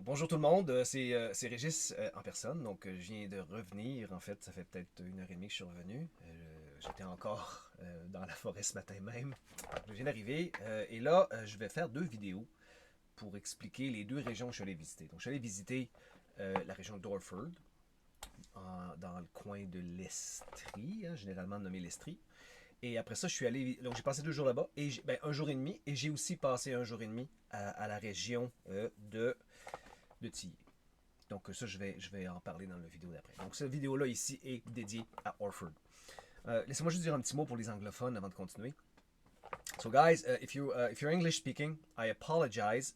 Bonjour tout le monde, c'est Régis en personne, donc je viens de revenir, en fait, ça fait peut-être 1 heure et demie que je suis revenu. J'étais encore dans la forêt ce matin même. Je viens d'arriver et là, je vais faire 2 vidéos pour expliquer les 2 régions que je suis allé visiter. Donc je suis allé visiter la région d'Orford, dans le coin de l'Estrie, hein, généralement nommé l'Estrie. Et après ça, je suis allé. Donc, j'ai passé 2 jours là-bas, et ben, 1 jour et demi, et j'ai aussi passé 1 jour et demi à la région de Tilly. Donc ça, je vais en parler dans la vidéo d'après. Donc cette vidéo-là ici est dédiée à Orford. Laissez-moi juste dire un petit mot pour les anglophones avant de continuer. So guys, if you're English speaking, I apologize.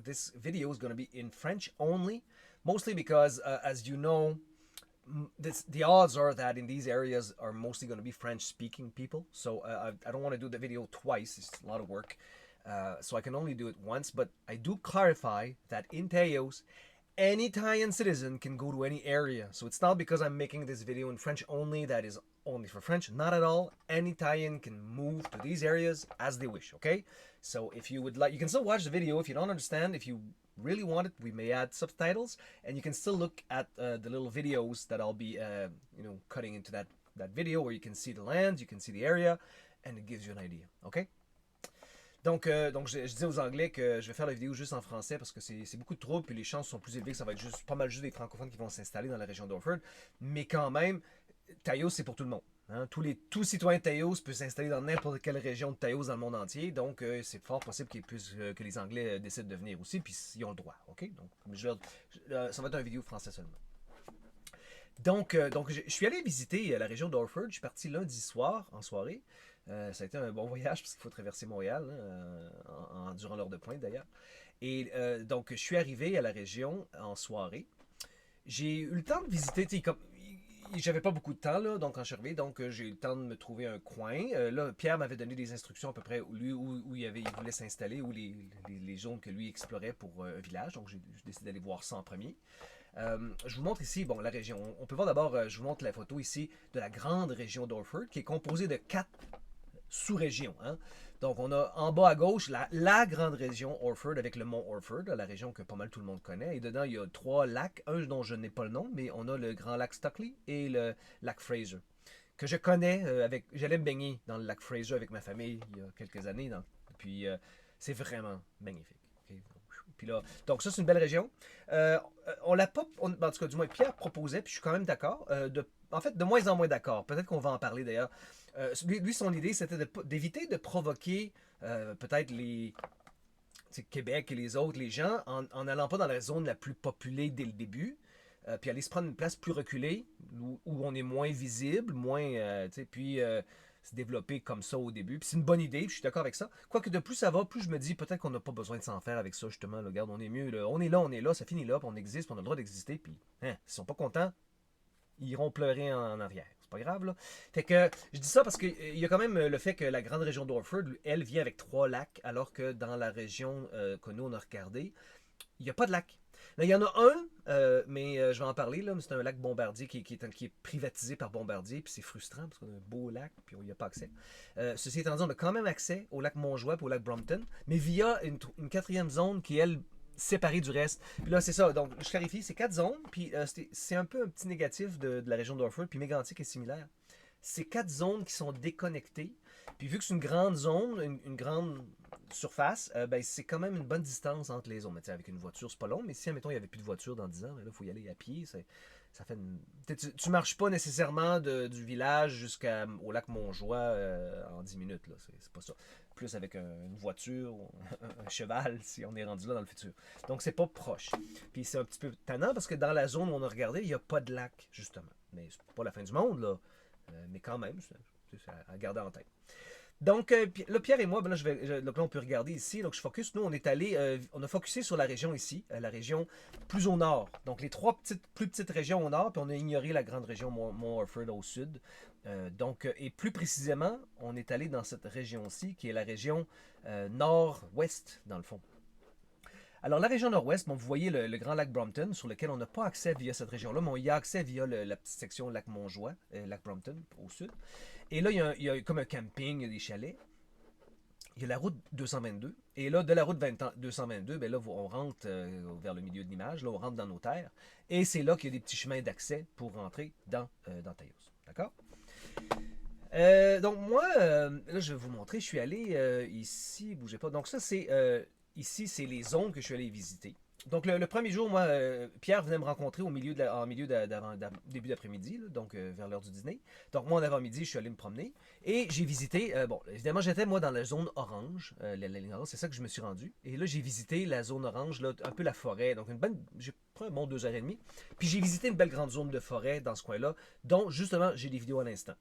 This video is going to be in French only, mostly because, as you know, the odds are that in these areas are mostly going to be French-speaking people. So I don't want to do the video twice. It's a lot of work. So I can only do it once. But I do clarify that in Teos, any Italian citizen can go to any area. So it's not because I'm making this video in French only that is only for French. Not at all. Any Italian can move to these areas as they wish, okay? So if you would like, you can still watch the video. If you don't understand, if you really want it, we may add subtitles, and you can still look at the little videos that I'll be, cutting into that video where you can see the land, you can see the area, and it gives you an idea, okay? Donc je dis aux Anglais que je vais faire la vidéo juste en français parce que c'est beaucoup de trouble, puis les chances sont plus élevées que ça va être juste pas mal juste des francophones qui vont s'installer dans la région d'Orford. Mais quand même, Taos, c'est pour tout le monde. Hein. Tous citoyens de Taos peuvent s'installer dans n'importe quelle région de Taos dans le monde entier. Donc, c'est fort possible que les Anglais décident de venir aussi, puis ils ont le droit. OK? Donc, ça va être une vidéo français seulement. Donc je suis allé visiter la région d'Orford. Je suis parti lundi soir en soirée. Ça a été un bon voyage parce qu'il faut traverser Montréal durant l'heure de pointe d'ailleurs. Et donc, je suis arrivé à la région en soirée. J'ai eu le temps de visiter, comme j'avais pas beaucoup de temps là, donc quand je suis arrivé, donc j'ai eu le temps de me trouver un coin. Là, Pierre m'avait donné des instructions à peu près où il voulait s'installer, où les zones que lui explorait pour un village. Donc j'ai décidé d'aller voir ça en premier. Je vous montre ici, bon, la région. On peut voir d'abord, je vous montre la photo ici de la grande région d'Orford, qui est composée de 4 sous-régions. Hein. Donc, on a en bas à gauche la grande région Orford avec le mont Orford, la région que pas mal tout le monde connaît. Et dedans, il y a 3 lacs, un dont je n'ai pas le nom, mais on a le grand lac Stockley et le lac Fraser, que je connais. J'allais me baigner dans le lac Fraser avec ma famille il y a quelques années. Puis, c'est vraiment magnifique. Okay? Puis là, donc ça, c'est une belle région. On l'a pas, en tout cas, du moins, Pierre proposait, puis je suis quand même d'accord, en fait, de moins en moins d'accord. Peut-être qu'on va en parler d'ailleurs. Lui, son idée, c'était d'éviter de provoquer peut-être Québec et les autres, les gens, en allant pas dans la zone la plus populée dès le début, puis aller se prendre une place plus reculée, où on est moins visible, puis se développer comme ça au début. Puis c'est une bonne idée, puis je suis d'accord avec ça. Quoique de plus ça va, plus je me dis peut-être qu'on n'a pas besoin de s'en faire avec ça, justement. Là, regarde, on est mieux, là. On est là, ça finit là, puis on existe, puis on a le droit d'exister, puis hein, s'ils sont pas contents, ils iront pleurer en arrière. C'est pas grave, là. Fait que je dis ça parce qu'il y a quand même le fait que la grande région d'Orford, elle, vient avec 3 lacs, alors que dans la région que nous, on a regardé, il n'y a pas de lac. Là, il y en a un, mais je vais en parler, là, mais c'est un lac Bombardier qui est privatisé par Bombardier, puis c'est frustrant parce qu'on a un beau lac, puis on n'y a pas accès. Ceci étant dit, on a quand même accès au lac Montjoie et au lac Brompton, mais via une 4e zone qui, elle, séparée du reste. Puis là, c'est ça. Donc, je clarifie, c'est 4 zones, puis c'est un peu un petit négatif de la région d'Orford, puis Mégantic est similaire. C'est 4 zones qui sont déconnectées. Puis vu que c'est une grande zone, une grande surface, ben, c'est quand même une bonne distance entre les zones. Mais avec une voiture, c'est pas long, mais si, admettons, il n'y avait plus de voiture dans 10 ans, ben là, il faut y aller à pied. Ça fait tu marches pas nécessairement du village jusqu'au lac Montjoie en 10 minutes. Là. C'est pas ça. Plus avec une voiture, un cheval, si on est rendu là dans le futur. Donc, c'est pas proche. Puis c'est un petit peu tannant parce que dans la zone où on a regardé, il n'y a pas de lac, justement. Mais c'est pas la fin du monde, là. Mais quand même, c'est à garder en tête. Donc, là, Pierre et moi, ben là, donc là, on peut regarder ici. Donc, je focus. Nous, on est allé, on a focusé sur la région ici, la région plus au nord. Donc, les 3 plus petites régions au nord, puis on a ignoré la grande région Mont-Orford au sud. Et plus précisément, on est allé dans cette région-ci, qui est la région nord-ouest, dans le fond. Alors, la région nord-ouest, bon, vous voyez le grand lac Brompton, sur lequel on n'a pas accès via cette région-là, mais on y a accès via la petite section lac Montjoie, lac Brompton, au sud. Et là, il y a comme un camping, il y a des chalets. il y a la route 222. Et là, de la route 222, ben là, on rentre vers le milieu de l'image. Là, on rentre dans nos terres. Et c'est là qu'il y a des petits chemins d'accès pour rentrer dans Taos. D'accord? Donc moi, là je vais vous montrer, je suis allé ici, bougez pas. Donc ça c'est, ici c'est les zones que je suis allé visiter. Donc le premier jour, moi, Pierre venait me rencontrer en milieu début d'après-midi, donc vers l'heure du dîner. Donc moi en avant-midi, je suis allé me promener et j'ai visité, bon évidemment j'étais moi dans la zone orange, la ligne orange, c'est ça que je me suis rendu. Et là j'ai visité la zone orange, là, un peu la forêt, donc j'ai pris un bon 2 heures et demie. Puis j'ai visité une belle grande zone de forêt dans ce coin-là, dont justement j'ai des vidéos à l'instant.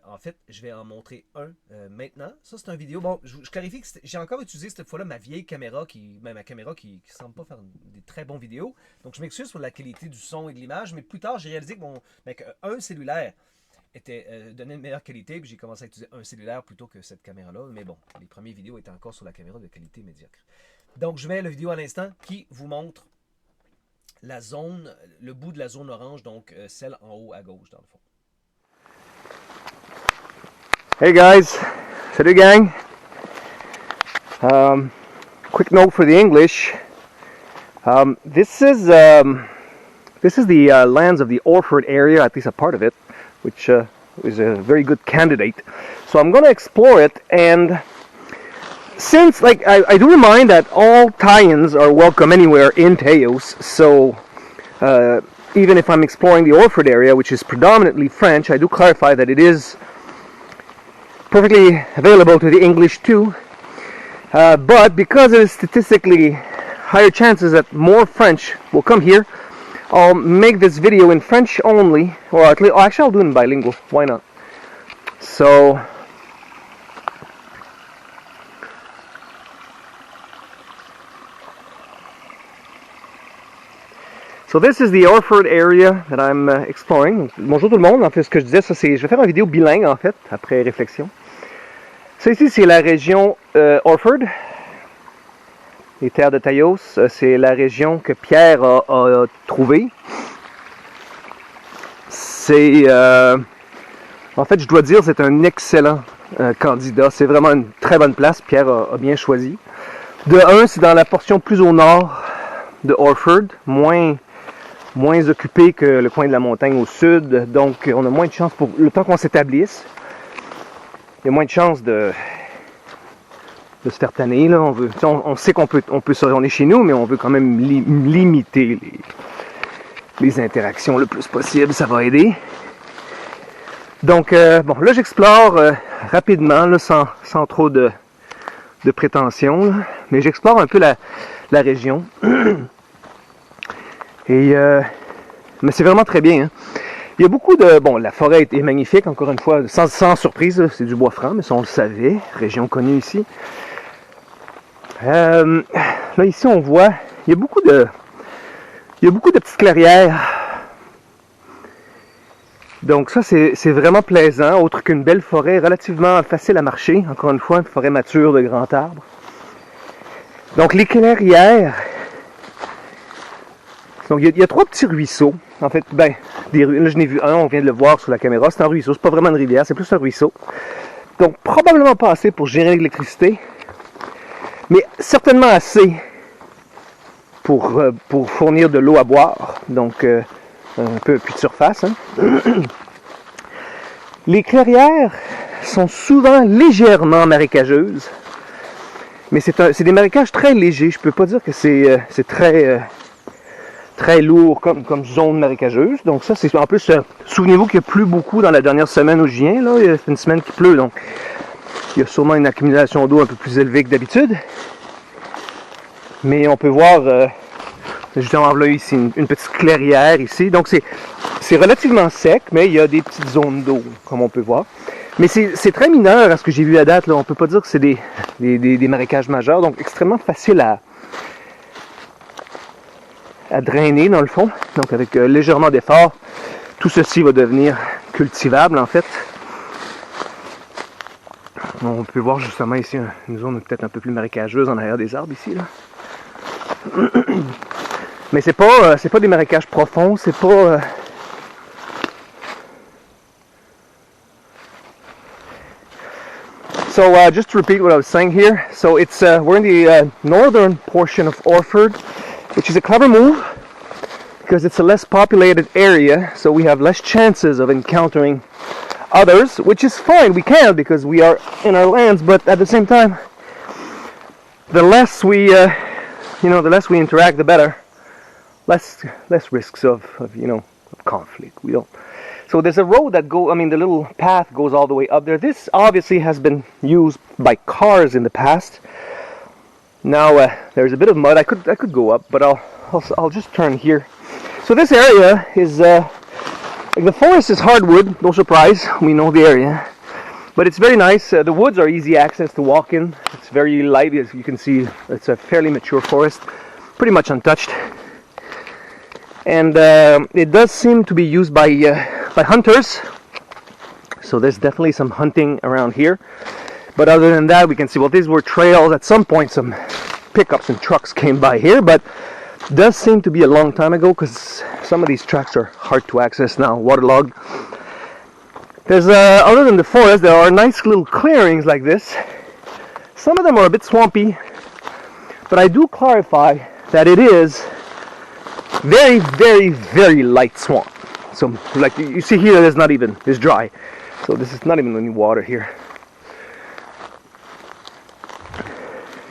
En fait, je vais en montrer un maintenant. Ça, c'est une vidéo. Bon, je clarifie que j'ai encore utilisé cette fois-là ma vieille caméra, ma caméra qui semble pas faire des très bons vidéos. Donc, je m'excuse pour la qualité du son et de l'image, mais plus tard, j'ai réalisé qu'un cellulaire donnait une meilleure qualité, puis j'ai commencé à utiliser un cellulaire plutôt que cette caméra-là. Mais bon, les premières vidéos étaient encore sur la caméra de qualité médiocre. Donc, je mets la vidéo à l'instant qui vous montre la zone, le bout de la zone orange, donc celle en haut à gauche, dans le fond. Hey guys, salut gang. Quick note for the English. This is the lands of the Orford area, at least a part of it, which is a very good candidate. So I'm going to explore it, and since I do remind that all tie-ins are welcome anywhere in Taos, so even if I'm exploring the Orford area, which is predominantly French, I do clarify that it is perfectly available to the English too, but because there's statistically higher chances that more French will come here, I'll make this video in French only, or at least, actually I'll do it in bilingual, why not? So this is the Orford area that I'm exploring. Bonjour tout le monde. En fait, ce que je disais, je vais faire une vidéo bilingue en fait, après réflexion. Ça ici, c'est la région Orford, les terres de Taos. C'est la région que Pierre a trouvée. C'est, en fait, je dois dire, c'est un excellent candidat. C'est vraiment une très bonne place. Pierre a bien choisi. De un, c'est dans la portion plus au nord de Orford, moins occupé que le coin de la montagne au sud, donc on a moins de chance pour le temps qu'on s'établisse. Il y a moins de chances de se faire tanner. Là. On sait qu'on peut on est chez nous, mais on veut quand même limiter les interactions le plus possible, ça va aider. Donc, bon, là j'explore rapidement, là, sans trop de prétention, là, mais j'explore un peu la région. Et mais c'est vraiment très bien. Hein. Il y a beaucoup de... Bon, la forêt est magnifique, encore une fois, sans surprise, c'est du bois franc, mais ça on le savait, région connue ici. Là ici on voit, il y a beaucoup de petites clairières. Donc ça c'est vraiment plaisant, autre qu'une belle forêt relativement facile à marcher, encore une fois, une forêt mature de grands arbres. Donc les clairières... Donc il y a 3 petits ruisseaux. En fait, là je n'ai vu un, on vient de le voir sur la caméra. C'est un ruisseau, c'est pas vraiment une rivière, c'est plus un ruisseau. Donc probablement pas assez pour gérer l'électricité, mais certainement assez pour fournir de l'eau à boire. Donc un peu plus de surface. Hein. Les clairières sont souvent légèrement marécageuses, mais c'est des marécages très légers. Je peux pas dire que c'est très lourd comme zone marécageuse. Donc ça, c'est en plus, souvenez-vous qu'il n'y a plus beaucoup dans la dernière semaine où je viens. Là, il y a une semaine qui pleut, donc il y a sûrement une accumulation d'eau un peu plus élevée que d'habitude. Mais on peut voir, justement là ici, une petite clairière ici. Donc c'est relativement sec, mais il y a des petites zones d'eau, comme on peut voir. Mais c'est très mineur à ce que j'ai vu à date. Là. On ne peut pas dire que c'est des marécages majeurs, donc extrêmement facile à drainer dans le fond, donc avec légèrement d'effort, tout ceci va devenir cultivable en fait. On peut voir justement ici une zone peut-être un peu plus marécageuse en arrière des arbres ici là. Mais c'est pas des marécages profonds, c'est pas So just to repeat what I was saying here, so it's we're in the northern portion of Orford, which is a clever move because it's a less populated area, so we have less chances of encountering others, which is fine. We can because we are in our lands, but at the same time, the less we, the less we interact, the better. Less risks of conflict. We don't. So there's a road that the little path goes all the way up there. This obviously has been used by cars in the past. Now there's a bit of mud. I could go up, but I'll just turn here. So this area is the forest is hardwood. No surprise. We know the area, but it's very nice. The woods are easy access to walk in. It's very light, as you can see. It's a fairly mature forest, pretty much untouched. And it does seem to be used by hunters, so there's definitely some hunting around here. But other than that, we can see, well, these were trails. At some point, some pickups and trucks came by here, but it does seem to be a long time ago because some of these tracks are hard to access now, waterlogged. There's, other than the forest, there are nice little clearings like this. Some of them are a bit swampy, but I do clarify that it is very, very, very light swamp. So, like you see here, it's dry. So this is not even any water here.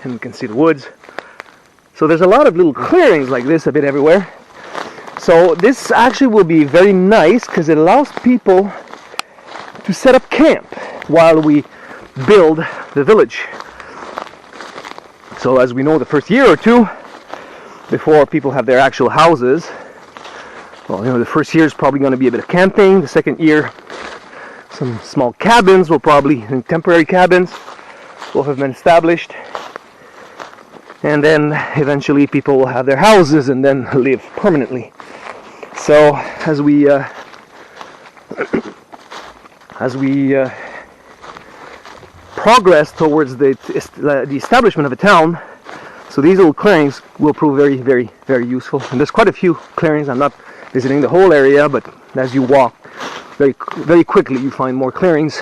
And you can see the woods. So there's a lot of little clearings like this a bit everywhere. So this actually will be very nice because it allows people to set up camp while we build the village. So as we know, the first year or two, before people have their actual houses, well, the first year is probably going to be a bit of camping. The second year, some small cabins temporary cabins will have been established. And then eventually people will have their houses and then live permanently. So as we progress towards the establishment of a town, so these little clearings will prove very, very, very useful. And there's quite a few clearings. I'm not visiting the whole area, but as you walk, very, very quickly you find more clearings.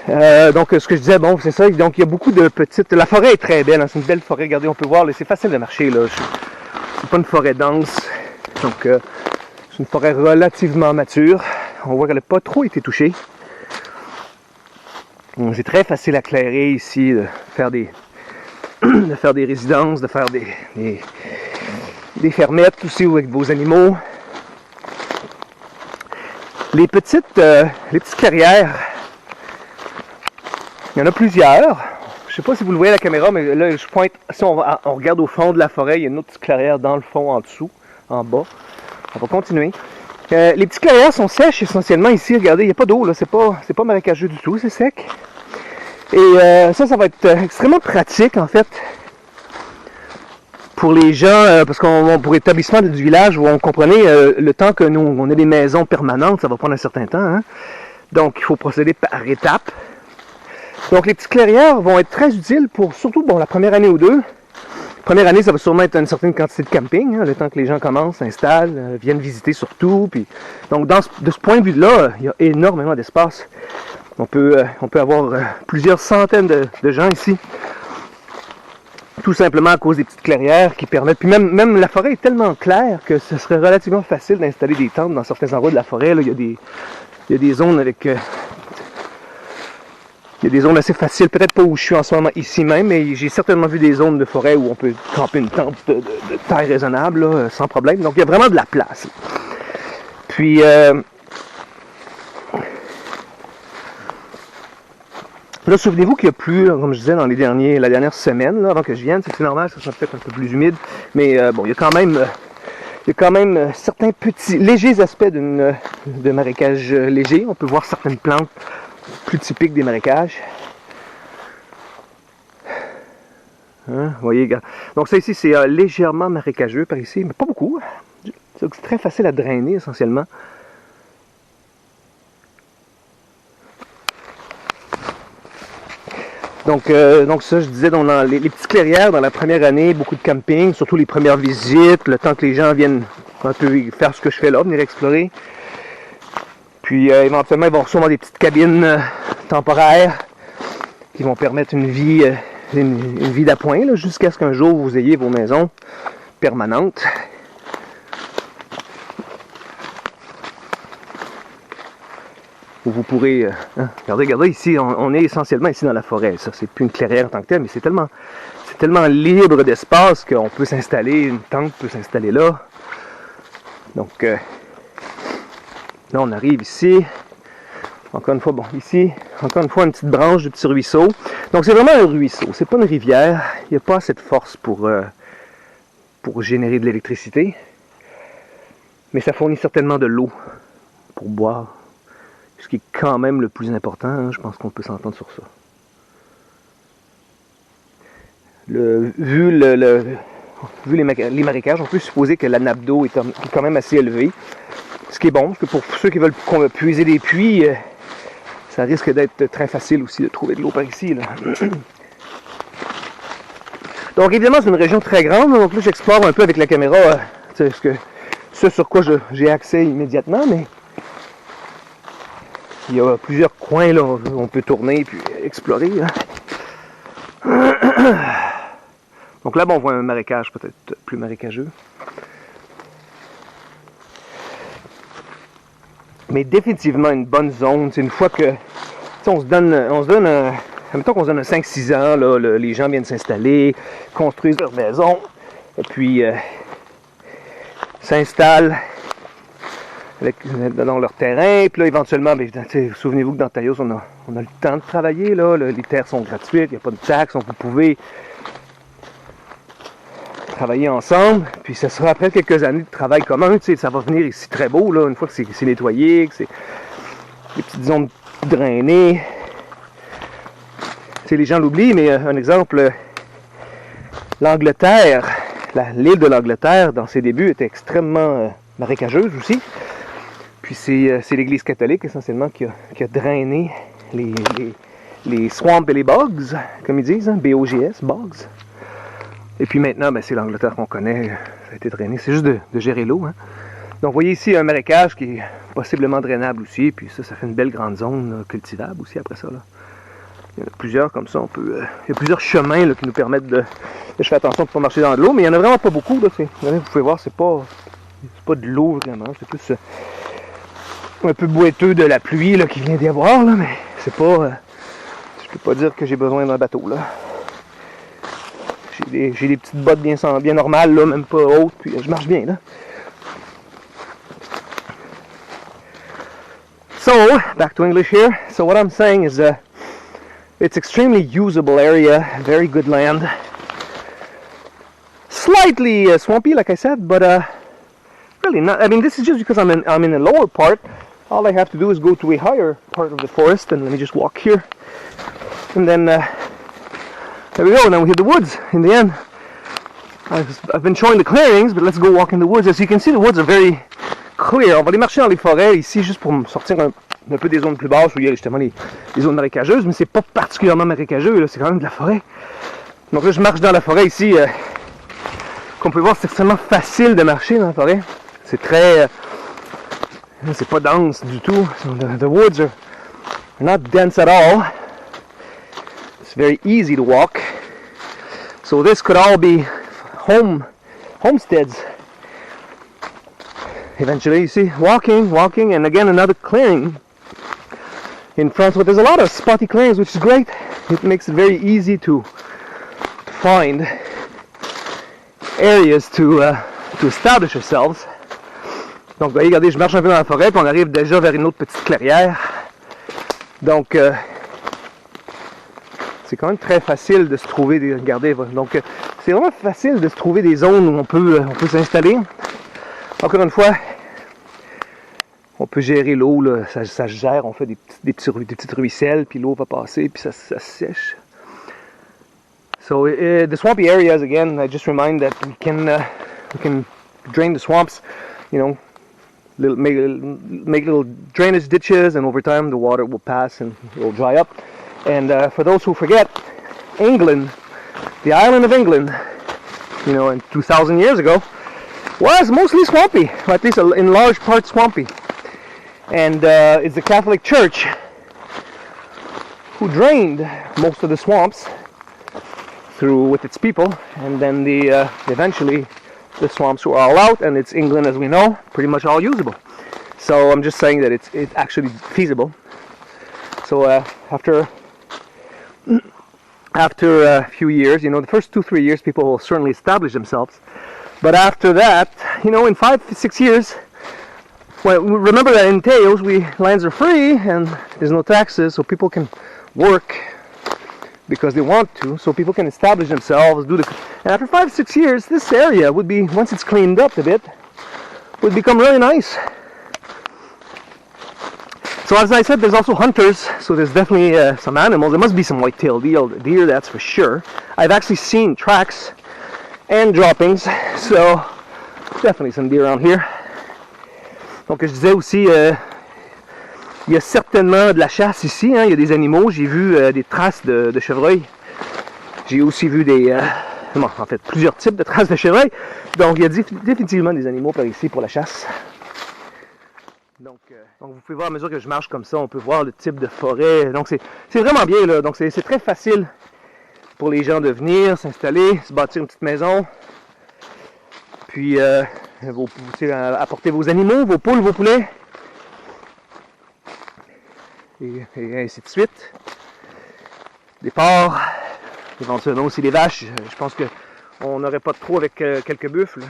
Donc ce que je disais, bon, c'est ça. Donc il y a beaucoup de petites. La forêt est très belle. Hein, c'est une belle forêt. Regardez, on peut voir. C'est facile de marcher là. C'est pas une forêt dense. Donc c'est une forêt relativement mature. On voit qu'elle n'a pas trop été touchée. Donc, c'est très facile à clairer ici, de faire des résidences, de faire des fermettes aussi avec vos animaux. Les petites clairières, il y en a plusieurs. Je ne sais pas si vous le voyez à la caméra, mais là je pointe. Si on regarde au fond de la forêt, il y a une autre petite clairière dans le fond, en dessous, en bas. On va continuer. Les petites clairières sont sèches essentiellement ici. Regardez, il n'y a pas d'eau là, c'est pas marécageux du tout, c'est sec. Et ça va être extrêmement pratique en fait pour les gens, parce pour l'établissement du village, où on comprenait le temps que nous on a des maisons permanentes, ça va prendre un certain temps. Hein? Donc il faut procéder par étapes. Donc les petites clairières vont être très utiles pour surtout la première année ou deux. Première année, ça va sûrement être une certaine quantité de camping, hein, le temps que les gens commencent, s'installent, viennent visiter surtout. Puis, donc de ce point de vue-là, il y a énormément d'espace. On peut avoir plusieurs centaines de gens ici, tout simplement à cause des petites clairières qui permettent. Puis même la forêt est tellement claire que ce serait relativement facile d'installer des tentes dans certains endroits de la forêt. Là, il y a des zones avec... il y a des zones assez faciles, peut-être pas où je suis en ce moment ici même, mais j'ai certainement vu des zones de forêt où on peut camper une tente de taille raisonnable, là, sans problème. Donc il y a vraiment de la place. Puis là, souvenez-vous qu'il y a plus, comme je disais la dernière semaine, là, avant que je vienne, c'est normal, ça sera peut-être un peu plus humide, mais il y a quand même certains petits, légers aspects de marécage léger. On peut voir certaines plantes plus typiques des marécages. Hein, vous voyez, donc ça ici, c'est légèrement marécageux par ici, mais pas beaucoup. C'est très facile à drainer essentiellement. Donc ça, je disais, dans les petites clairières, dans la première année, beaucoup de camping, surtout les premières visites, le temps que les gens viennent un peu faire ce que je fais là, venir explorer. Puis éventuellement, ils vont avoir sûrement des petites cabines temporaires qui vont permettre une vie d'appoint là, jusqu'à ce qu'un jour vous ayez vos maisons permanentes. Où vous pourrez... regardez ici, on est essentiellement ici dans la forêt. Ça, c'est plus une clairière en tant que telle, mais c'est tellement libre d'espace qu'on peut s'installer, une tente peut s'installer là. Donc, là, on arrive ici. Encore une fois, bon, ici, encore une fois, une petite branche de petit ruisseau. Donc, c'est vraiment un ruisseau. C'est pas une rivière. Il n'y a pas assez de force pour générer de l'électricité. Mais ça fournit certainement de l'eau pour boire. Ce qui est quand même le plus important, hein, je pense qu'on peut s'entendre sur ça. Vu les marécages, on peut supposer que la nappe d'eau est quand même assez élevée. Ce qui est bon, parce que pour ceux qui veulent puiser des puits, ça risque d'être très facile aussi de trouver de l'eau par ici. Là. Donc évidemment, c'est une région très grande, donc là j'explore un peu avec la caméra ce sur quoi j'ai accès immédiatement, mais il y a plusieurs coins là où on peut tourner et puis explorer. Là. Donc là, bon, on voit un marécage peut-être plus marécageux. Mais définitivement une bonne zone. C'est une fois que on se donne mettons qu'on se donne un 5-6 ans, là, les gens viennent s'installer, construisent leur maison, et puis s'installent dans leur terrain, puis là éventuellement, souvenez-vous que dans Taos, on a le temps de travailler, là, les terres sont gratuites, il n'y a pas de taxes, donc vous pouvez travailler ensemble, puis ça sera après quelques années de travail commun, ça va venir ici très beau, là, une fois que c'est nettoyé, que c'est des petites zones drainées. Les gens l'oublient, mais un exemple, l'Angleterre, l'île de l'Angleterre, dans ses débuts, était extrêmement marécageuse aussi. Puis c'est l'Église catholique essentiellement qui a drainé les swamps et les bogs, comme ils disent, hein, B-O-G-S, bogs. Et puis maintenant, c'est l'Angleterre qu'on connaît, ça a été drainé. C'est juste de gérer l'eau. Hein. Donc vous voyez ici un marécage qui est possiblement drainable aussi, puis ça fait une belle grande zone cultivable aussi après ça. Là. Il y en a plusieurs comme ça, il y a plusieurs chemins là, qui nous permettent de... Je fais attention de ne pas marcher dans de l'eau, mais il n'y en a vraiment pas beaucoup. Là, vous pouvez voir, c'est pas de l'eau vraiment, c'est plus un peu boiteux de la pluie là, qui vient d'y avoir, là, mais c'est pas... je peux pas dire que j'ai besoin d'un bateau. Là. J'ai des petites bottes bien normales, là, même pas hautes, puis je marche bien. Là. So, back to English here. So what I'm saying is it's extremely usable area, very good land. Slightly swampy, like I said, but really not. I mean, this is just because I'm in the lower part. All I have to do is go to a higher part of the forest, and let me just walk here. And then, there we go, now we hit the woods in the end. I've been showing the clearings, but let's go walk in the woods. As you can see, the woods are very clear. On va aller marcher dans les forêts ici, juste pour sortir un peu des zones plus basses où il y a justement les zones marécageuses, mais c'est pas particulièrement marécageux, là, c'est quand même de la forêt. Donc là, je marche dans la forêt ici. Comme vous pouvez voir, c'est extrêmement facile de marcher dans la forêt. C'est très... c'est pas dense du tout. So the woods are not dense at all. It's very easy to walk. So this could all be homesteads. Eventually, you see, walking, and again another clearing in front. So there's a lot of spotty clearings, which is great. It makes it very easy to find areas to establish yourselves. Donc, vous voyez, regardez, je marche un peu dans la forêt, puis on arrive déjà vers une autre petite clairière. Donc, c'est quand même très facile de se trouver des... Regardez, donc, c'est vraiment facile de se trouver des zones où on peut s'installer. Encore une fois, on peut gérer l'eau, là, ça se gère, on fait des petites ruisselles, puis l'eau va passer, puis ça sèche. So the swampy areas, again, I just remind that we can drain the swamps, you know, make little drainage ditches, and over time the water will pass and it will dry up. And for those who forget, England, the island of England, you know, in 2,000 years ago, was mostly swampy, or at least in large part swampy. And it's the Catholic Church who drained most of the swamps through with its people, and then eventually the swamps were all out, and it's England as we know, pretty much all usable. So I'm just saying that it's actually feasible. So after a few years, you know, the first 2-3 years, people will certainly establish themselves. But after that, you know, in 5-6 years, well, remember that in Taos, lands are free and there's no taxes, so people can work because they want to, so people can establish themselves, and after 5-6 years, this area would be, once it's cleaned up a bit, would become really nice. So as I said, there's also hunters, so there's definitely some animals. There must be some white-tailed deer, that's for sure. I've actually seen tracks and droppings, so definitely some deer around here. Donc je disais aussi, il y a certainement de la chasse ici, hein. Il y a des animaux, j'ai vu des traces de chevreuil. J'ai aussi vu en fait plusieurs types de traces de chevreuil. Donc il y a définitivement des animaux par ici pour la chasse. Donc vous pouvez voir à mesure que je marche comme ça, on peut voir le type de forêt. Donc c'est vraiment bien là. Donc c'est très facile pour les gens de venir, s'installer, se bâtir une petite maison. Puis apporter vos animaux, vos poules, vos poulets. Et ainsi de suite. Des porcs, éventuellement aussi des vaches. Je pense qu'on n'aurait pas trop avec quelques buffles.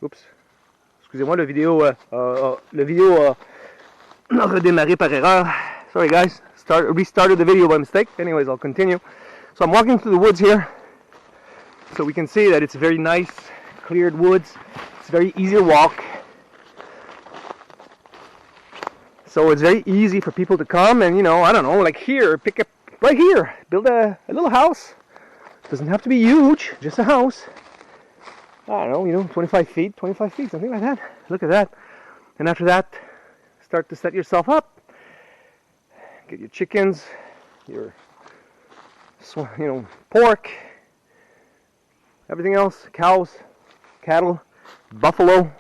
Oups. Excusez-moi, le vidéo a redémarré par erreur. Sorry guys, restarted the video by mistake. Anyways, I'll continue. So I'm walking through the woods here. So we can see that it's very nice, cleared woods. It's very easy to walk. So it's very easy for people to come and, you know, I don't know, like here, pick up right here, build a little house. It doesn't have to be huge, just a house. I don't know, you know, 25 feet, something like that. Look at that. And after that, start to set yourself up. Get your chickens, your, you know, pork, everything else, cows, cattle, buffalo,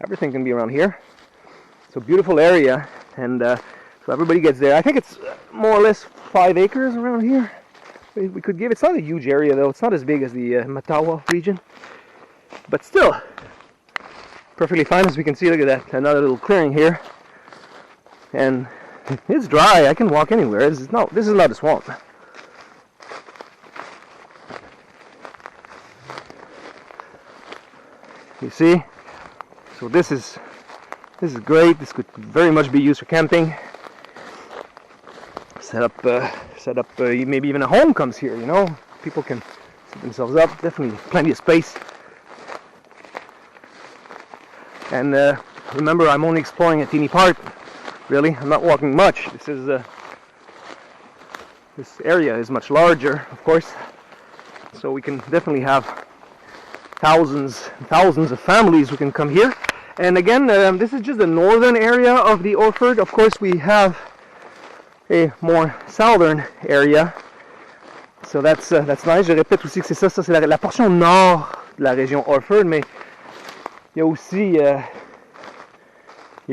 everything can be around here. So beautiful area, and so everybody gets there. I think it's more or less 5 acres around here. We could give. It's not a huge area though. It's not as big as the Mattawa region, but still perfectly fine. As we can see, look at that, another little clearing here, and it's dry. I can walk anywhere. This is not a swamp. You see? So this is great. This could very much be used for camping. Set up maybe even a home comes here, you know. People can set themselves up. Definitely plenty of space. And remember, I'm only exploring a teeny part. Really, I'm not walking much. This area is much larger, of course. So we can definitely have thousands of families who can come here. And again, this is just the northern area of the Orford. Of course, we have a more southern area. So that's nice. Je répète aussi que c'est ça c'est la portion nord de la région Orford, mais il y a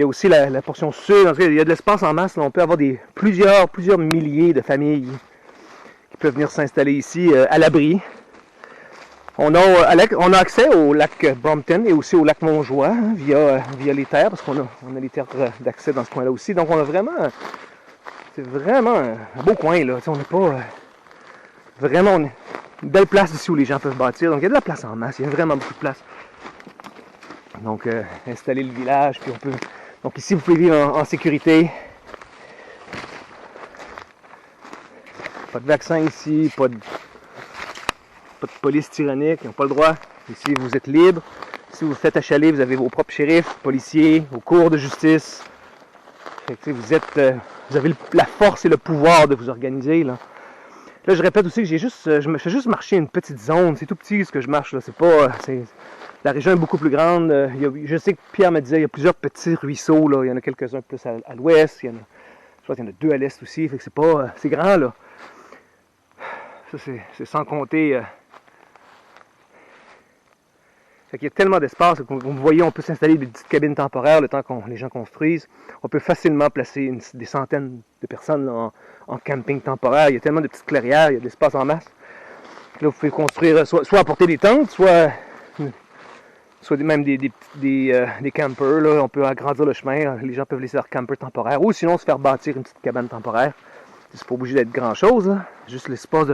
aussi la portion sud. En tout cas, il y a de l'espace en masse. Là, on peut avoir plusieurs milliers de familles qui peuvent venir s'installer ici à l'abri. On a accès au lac Brompton et aussi au lac Montjoie, hein, via les terres, parce qu'on a les terres d'accès dans ce coin-là aussi. Donc on a c'est vraiment un beau coin là. On n'est pas vraiment une belle place ici où les gens peuvent bâtir. Donc il y a de la place en masse, il y a vraiment beaucoup de place. Donc installer le village, puis on peut. Donc ici vous pouvez vivre en sécurité. Pas de vaccin ici, pas de police tyrannique, ils n'ont pas le droit. Ici, vous êtes libre. Si vous faites achaler, vous avez vos propres shérifs, policiers, vos cours de justice. Fait que, vous avez la force et le pouvoir de vous organiser. Là, je répète aussi que je me fais juste marcher une petite zone. C'est tout petit ce que je marche. Là. La région est beaucoup plus grande. Je sais que Pierre me disait qu'il y a plusieurs petits ruisseaux. Là. Il y en a quelques-uns plus à l'ouest. Je crois qu'il y en a 2 à l'est aussi. Fait que c'est grand. Là. Ça, c'est sans compter. Fait qu'il y a tellement d'espace. Comme vous voyez, on peut s'installer des petites cabines temporaires le temps que les gens construisent. On peut facilement placer des centaines de personnes là, en camping temporaire. Il y a tellement de petites clairières, il y a de l'espace en masse. Là, vous pouvez construire, soit apporter des tentes, soit même des campers. Là. On peut agrandir le chemin. Les gens peuvent laisser leur camper temporaire. Ou sinon, se faire bâtir une petite cabane temporaire. C'est pas obligé d'être grand-chose. Là. Juste l'espace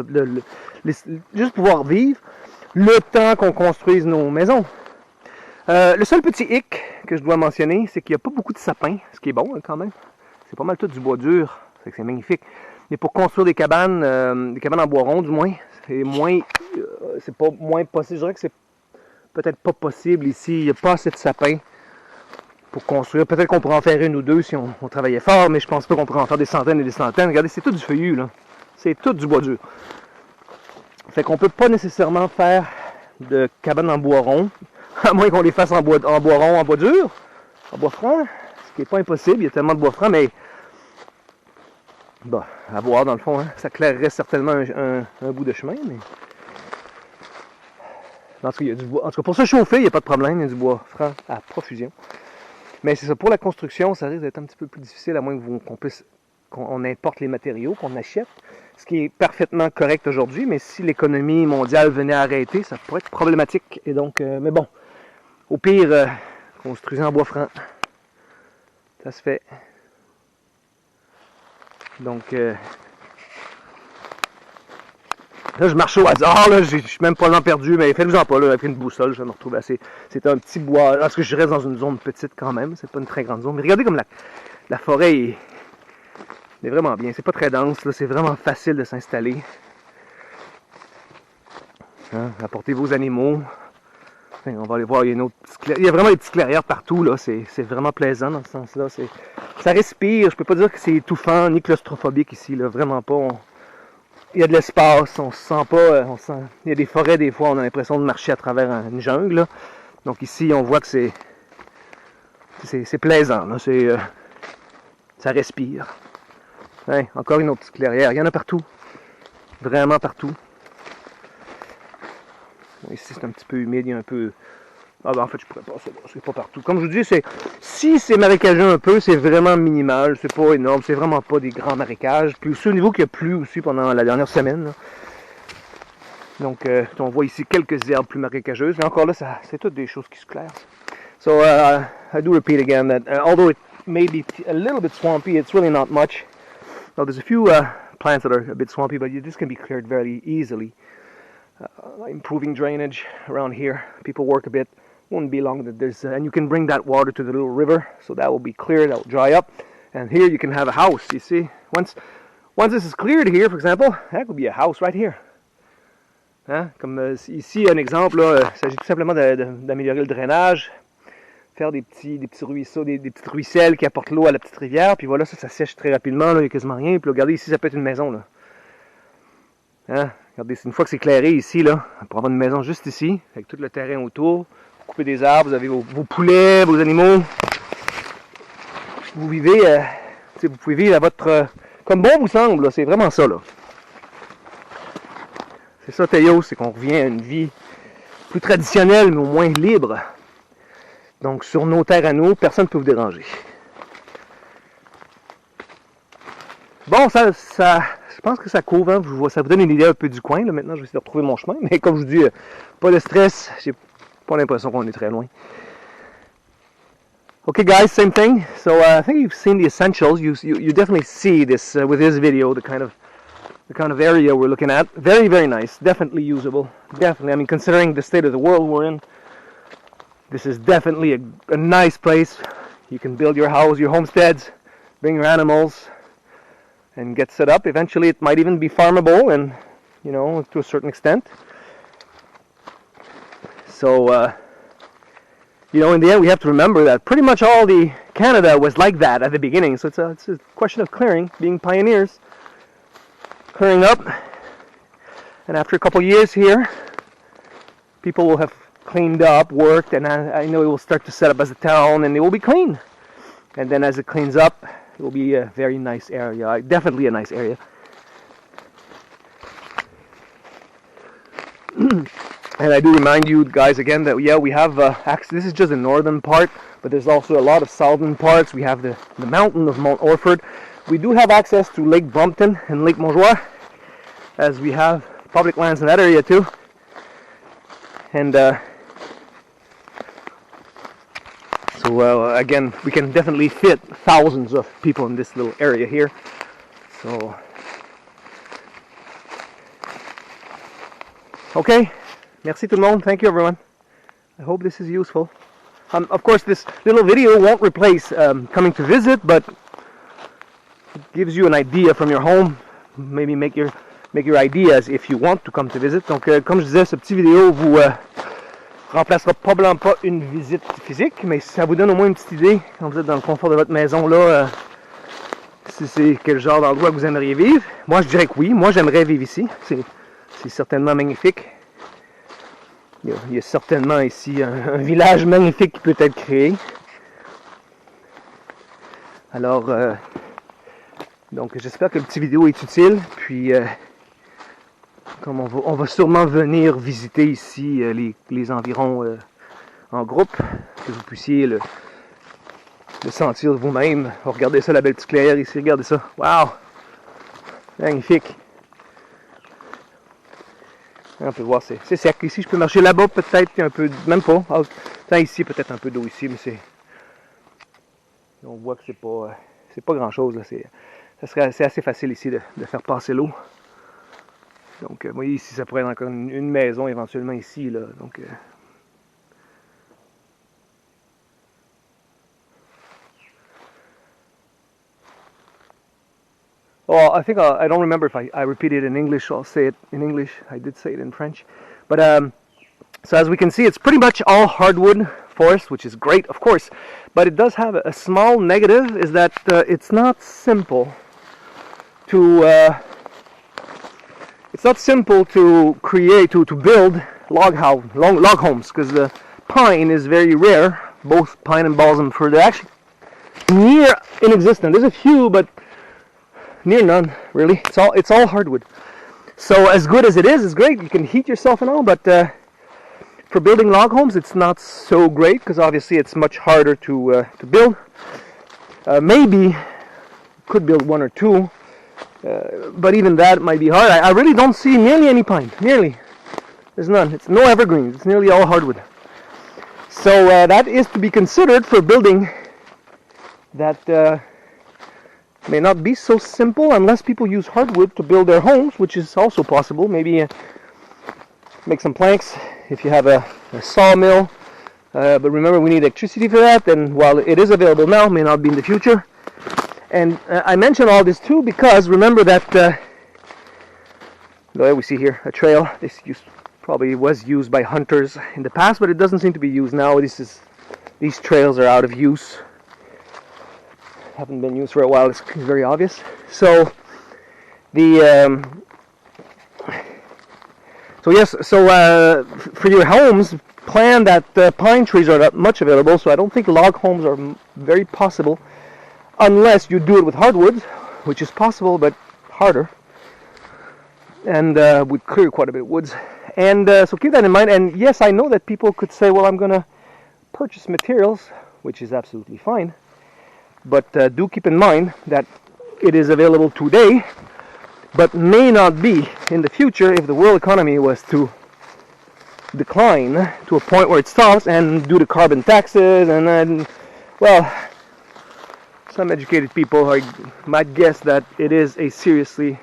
juste pouvoir vivre le temps qu'on construise nos maisons. Le seul petit hic que je dois mentionner, c'est qu'il n'y a pas beaucoup de sapins, ce qui est bon hein, quand même. C'est pas mal tout du bois dur, c'est magnifique. Mais pour construire des cabanes en bois rond du moins, c'est pas moins possible. Je dirais que c'est peut-être pas possible ici. Il n'y a pas assez de sapins pour construire. Peut-être qu'on pourrait en faire une ou deux si on travaillait fort, mais je pense pas qu'on pourrait en faire des centaines et des centaines. Regardez, c'est tout du feuillu là. C'est tout du bois dur. Fait qu'on peut pas nécessairement faire de cabanes en bois rond, à moins qu'on les fasse en bois rond, en bois dur, en bois franc, ce qui n'est pas impossible, il y a tellement de bois franc, mais bah, à voir dans le fond, hein. Ça clairerait certainement un bout de chemin, mais en tout cas, il y a du bois. En tout cas, pour se chauffer, il n'y a pas de problème, il y a du bois franc à profusion. Mais c'est ça, pour la construction, ça risque d'être un petit peu plus difficile, à moins qu'on importe les matériaux, qu'on achète. Ce qui est parfaitement correct aujourd'hui, mais si l'économie mondiale venait à arrêter, ça pourrait être problématique. Et donc, mais bon, au pire, construisez en bois franc. Ça se fait. Donc, là, je marche au hasard, là, je suis même pas l'an perdu, mais faites-vous-en pas, là, avec une boussole, je vais me retrouver assez. C'est un petit bois, parce que je reste dans une zone petite quand même, c'est pas une très grande zone. Mais regardez comme la forêt est vraiment bien, c'est pas très dense, là, c'est vraiment facile de s'installer. Hein, apportez vos animaux. Enfin, on va aller voir, il y a vraiment des petites clairières partout, là, c'est vraiment plaisant dans ce sens-là. Ça respire, je peux pas dire que c'est étouffant ni claustrophobique ici, là, vraiment pas. Il y a de l'espace, on se sent pas, il y a des forêts, des fois, on a l'impression de marcher à travers une jungle, là. Donc ici, on voit que c'est plaisant, là, ça respire. Hein, encore une autre petite clairière. Il y en a partout. Vraiment partout. Bon, ici, c'est un petit peu humide. Il y a un peu... Ah ben en fait, je pourrais passer là. C'est pas partout. Comme je vous dis, si c'est marécageux un peu, c'est vraiment minimal. C'est pas énorme. C'est vraiment pas des grands marécages. Puis aussi au niveau qu'il y a plu aussi pendant la dernière semaine. Là. Donc, on voit ici quelques herbes plus marécageuses. Mais encore là, c'est toutes des choses qui se clairent. So, I do repeat again that although it may be a little bit swampy, it's really not much. Now, there's a few plants that are a bit swampy, but this can be cleared very easily. Improving drainage around here. People work a bit. Won't be long. And you can bring that water to the little river, so that will be cleared. That will dry up, and here you can have a house. You see, once this is cleared here, for example, that could be a house right here. Hein? Comme ici, un exemple, là, il s'agit tout simplement d'améliorer le drainage. Faire des petits ruisseaux, des petites ruisselles qui apportent l'eau à la petite rivière, puis voilà, ça sèche très rapidement, là, il n'y a quasiment rien, puis là, regardez ici, ça peut être une maison, là. Hein? Regardez, une fois que c'est clairé ici, là, pour avoir une maison juste ici, avec tout le terrain autour, vous coupez des arbres, vous avez vos poulets, vos animaux, vous vivez, vous pouvez vivre à votre, comme bon vous semble, là, c'est vraiment ça, là. C'est ça, Théo, c'est qu'on revient à une vie plus traditionnelle, mais au moins libre. Donc, sur nos terres à nous, personne ne peut vous déranger. Bon, je pense que ça couvre. Hein. Ça vous donne une idée un peu du coin. Là. Maintenant, je vais essayer de retrouver mon chemin. Mais comme je vous dis, pas de stress. J'ai pas l'impression qu'on est très loin. Okay, guys, same thing. So, I think you've seen the essentials. You definitely see this with this video, the kind of area we're looking at. Very, very nice. Definitely usable. Definitely. I mean, considering the state of the world we're in, this is definitely a nice place. You can build your house, your homesteads, bring your animals, and get set up. Eventually it might even be farmable, and to a certain extent. So, in the end we have to remember that pretty much all the Canada was like that at the beginning. So it's a question of clearing, being pioneers, clearing up. And after a couple years here, people will have cleaned up, worked, and I know it will start to set up as a town, and it will be clean. And then as it cleans up, it will be a very nice area, definitely a nice area. And I do remind you guys again that yeah, we have access. This is just the northern part, but there's also a lot of southern parts. We have the mountain of Mount Orford. We do have access to Lake Brompton and Lake Montjoie, as we have public lands in that area too. And so again, we can definitely fit thousands of people in this little area here. So okay, merci tout le monde. Thank you everyone. I hope this is useful. Of course, this little video won't replace coming to visit, but it gives you an idea from your home. Maybe make your ideas if you want to come to visit. Donc, comme je disais, ce petit vidéo vous remplacera probablement pas une visite physique, mais ça vous donne au moins une petite idée quand vous êtes dans le confort de votre maison là. Si c'est quel genre d'endroit que vous aimeriez vivre. Moi, je dirais que oui. Moi, j'aimerais vivre ici. C'est certainement magnifique. Il y a certainement ici un village magnifique qui peut être créé. Alors, donc j'espère que le petit vidéo est utile. Puis, comme on va sûrement venir visiter ici les environs en groupe, que vous puissiez le sentir vous-même. Regardez ça, la belle petite clairière ici. Regardez ça. Wow! Magnifique. On peut voir, c'est sec. Ici, je peux marcher là-bas, peut-être un peu, même pas. Ah, ici, peut-être un peu d'eau ici, mais on voit que c'est pas grand-chose. C'est assez facile ici de faire passer l'eau. Donc, vous voyez, ici, ça pourrait être encore une maison éventuellement ici, là. Donc, well, I think I don't remember if I repeated it in English. So I'll say it in English. I did say it in French. But so as we can see, it's pretty much all hardwood forest, which is great, of course. But it does have a small negative, is that it's not simple to create, to build log homes, because the pine is very rare. Both pine and balsam fir, they're actually near inexistent. There's a few, but near none, really. It's all hardwood. So as good as it is, it's great. You can heat yourself and all, but for building log homes, it's not so great, because obviously it's much harder to build. Maybe could build one or two, but even that might be hard. I really don't see nearly any pine. Nearly. There's none. It's no evergreens. It's nearly all hardwood. So that is to be considered for building. That may not be so simple unless people use hardwood to build their homes, which is also possible. Maybe make some planks if you have a sawmill. But remember, we need electricity for that, and while it is available now, it may not be in the future. And I mention all this too because remember that there we see here a trail. This probably was used by hunters in the past, but it doesn't seem to be used now. These trails are out of use. Haven't been used for a while. It's very obvious. So for your homes, plan that pine trees are not much available. So I don't think log homes are very possible unless you do it with hardwoods, which is possible but harder, and would clear quite a bit of woods. And so keep that in mind. And yes, I know that people could say, well, I'm going to purchase materials, which is absolutely fine. But do keep in mind that it is available today, but may not be in the future if the world economy was to decline to a point where it stops, and due to carbon taxes, and then, well, some educated people might guess that it is a seriously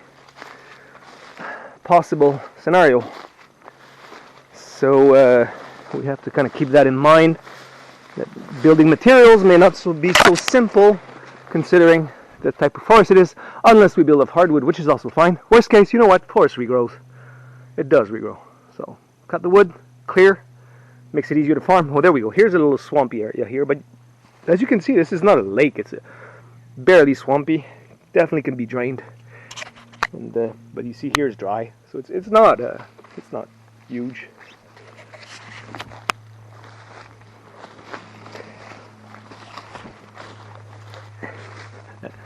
possible scenario. So we have to kind of keep that in mind. That building materials may not be so simple, considering the type of forest it is, unless we build off hardwood, which is also fine. Worst case, you know what? Forest regrows. It does regrow. So cut the wood, clear, makes it easier to farm. Oh, there we go. Here's a little swampy area here, but as you can see, this is not a lake. It's barely swampy. Definitely can be drained. And but you see here is dry, so it's not huge.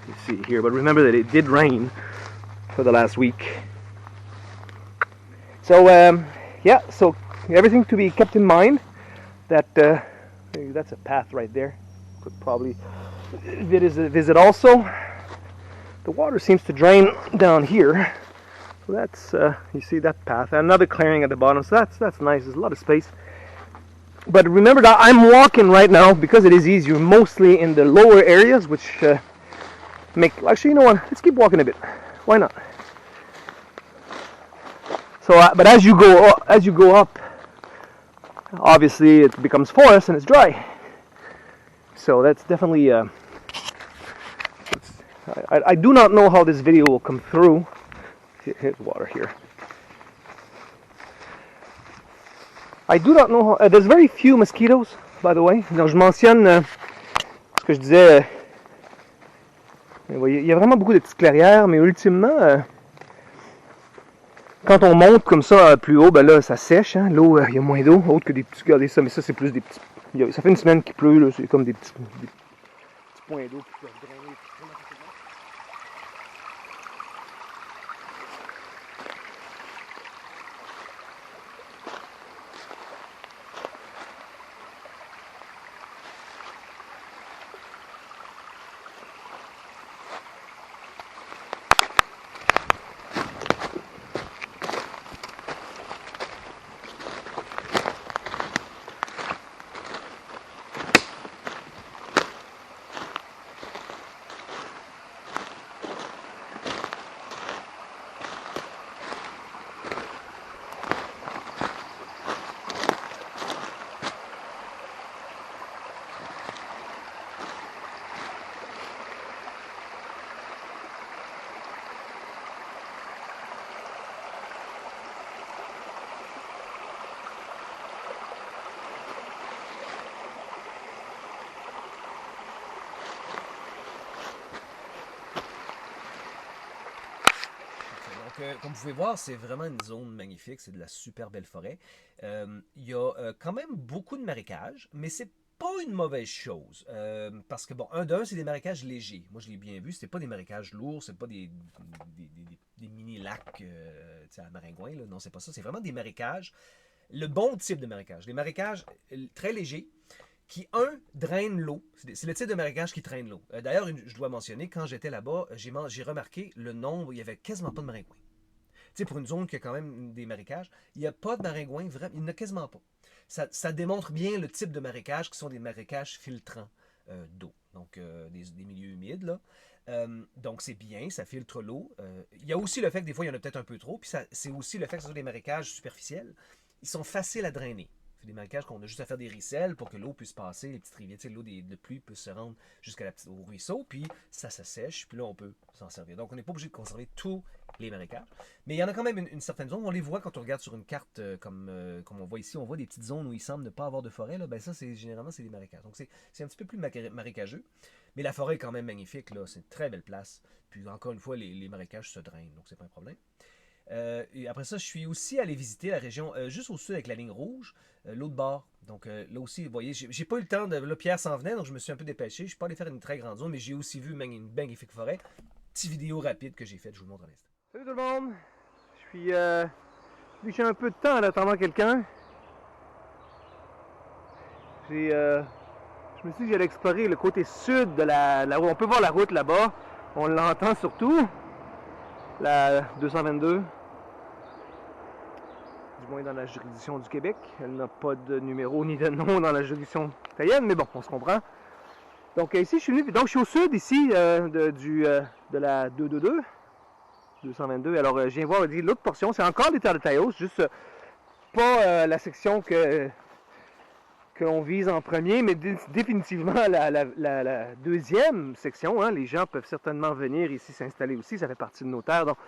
You see here, but remember that it did rain for the last week. So yeah, so everything to be kept in mind. That that's a path right there. Could probably visit also. The water seems to drain down here. So that's you see that path. Another clearing at the bottom. So that's nice. There's a lot of space. But remember that I'm walking right now because it is easier, mostly in the lower areas, which make. Actually, you know what? Let's keep walking a bit. Why not? So, but as you go up, obviously it becomes forest and it's dry. So that's definitely. I do not know how this video will come through. Here's water here. I do not know how. There's very few mosquitoes, by the way. Donc je mentionne ce que je disais. Il y a vraiment beaucoup de petites clairières, mais ultimement, quand on monte comme ça plus haut, ben là ça sèche. Hein? L'eau, il y a moins d'eau, autre que des petits. Regardez ça, mais ça c'est plus des petits. Ça fait une semaine qu'il pleut, là, c'est comme des petits points d'eau qui peuvent drainer. Comme vous pouvez voir, c'est vraiment une zone magnifique, c'est de la super belle forêt. Il y a quand même beaucoup de marécages, mais c'est pas une mauvaise chose. Parce que, bon, c'est des marécages légers. Moi, je l'ai bien vu, c'est pas des marécages lourds, c'est pas des mini-lacs à maringouin, là. Non, c'est pas ça. C'est vraiment des marécages, le bon type de marécage. Des marécages très légers, qui, drainent l'eau. C'est le type de marécage qui traîne l'eau. D'ailleurs, je dois mentionner, quand j'étais là-bas, j'ai remarqué le nombre, il n'y avait quasiment pas de maringouins. Tu sais, pour une zone qui a quand même des marécages, il n'y a pas de maringouins, vraiment, il n'y en a quasiment pas. Ça démontre bien le type de marécages qui sont des marécages filtrants d'eau. Donc, des milieux humides, là. Donc, c'est bien, ça filtre l'eau. Il y a aussi le fait que des fois, il y en a peut-être un peu trop. Puis, c'est aussi le fait que ce sont des marécages superficiels. Ils sont faciles à drainer. C'est des marécages qu'on a juste à faire des ruisselles pour que l'eau puisse passer, les petites rivières, l'eau de pluie puisse se rendre au ruisseau, puis ça sèche, puis là on peut s'en servir. Donc on n'est pas obligé de conserver tous les marécages, mais il y en a quand même une certaine zone, on les voit quand on regarde sur une carte comme on voit ici, on voit des petites zones où il semble ne pas avoir de forêt, là, ben ça généralement c'est des marécages. Donc c'est un petit peu plus marécageux, mais la forêt est quand même magnifique, là, c'est une très belle place, puis encore une fois les marécages se drainent, donc c'est pas un problème. Et après ça, je suis aussi allé visiter la région juste au sud avec la ligne rouge, l'autre bord. Donc là aussi, vous voyez, j'ai pas eu le temps de. Là, Pierre s'en venait, donc je me suis un peu dépêché. Je suis pas allé faire une très grande zone, mais j'ai aussi vu une magnifique forêt. Petite vidéo rapide que j'ai faite, je vous montre à l'instant. Salut tout le monde! J'ai un peu de temps en attendant quelqu'un. Je me suis dit que j'allais explorer le côté sud de la route. On peut voir la route là-bas. On l'entend surtout. La 222. Du moins dans la juridiction du Québec. Elle n'a pas de numéro ni de nom dans la juridiction italienne, mais bon, on se comprend. Donc ici, je suis venu, donc je suis au sud ici de la 222. Alors je viens voir l'autre portion, c'est encore des terres de Taos, juste pas la section que l'on vise en premier, mais définitivement la deuxième section. Hein, les gens peuvent certainement venir ici s'installer aussi, ça fait partie de nos terres. Donc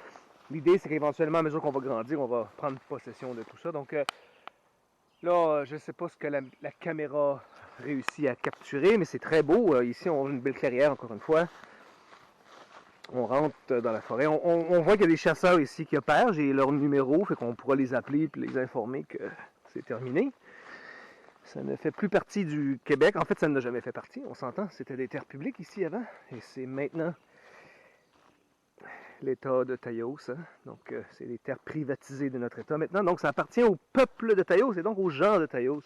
l'idée, c'est qu'éventuellement, à mesure qu'on va grandir, on va prendre possession de tout ça. Donc là, je ne sais pas ce que la caméra réussit à capturer, mais c'est très beau. Ici, on a une belle clairière, encore une fois. On rentre dans la forêt. On voit qu'il y a des chasseurs ici qui opèrent. J'ai leur numéro, fait qu'on pourra les appeler et les informer que c'est terminé. Ça ne fait plus partie du Québec. En fait, ça n'a jamais fait partie, on s'entend. C'était des terres publiques ici avant. Et c'est maintenant l'État de Taos. Hein. Donc, c'est les terres privatisées de notre État maintenant. Donc, ça appartient au peuple de Taos et donc aux gens de Taos.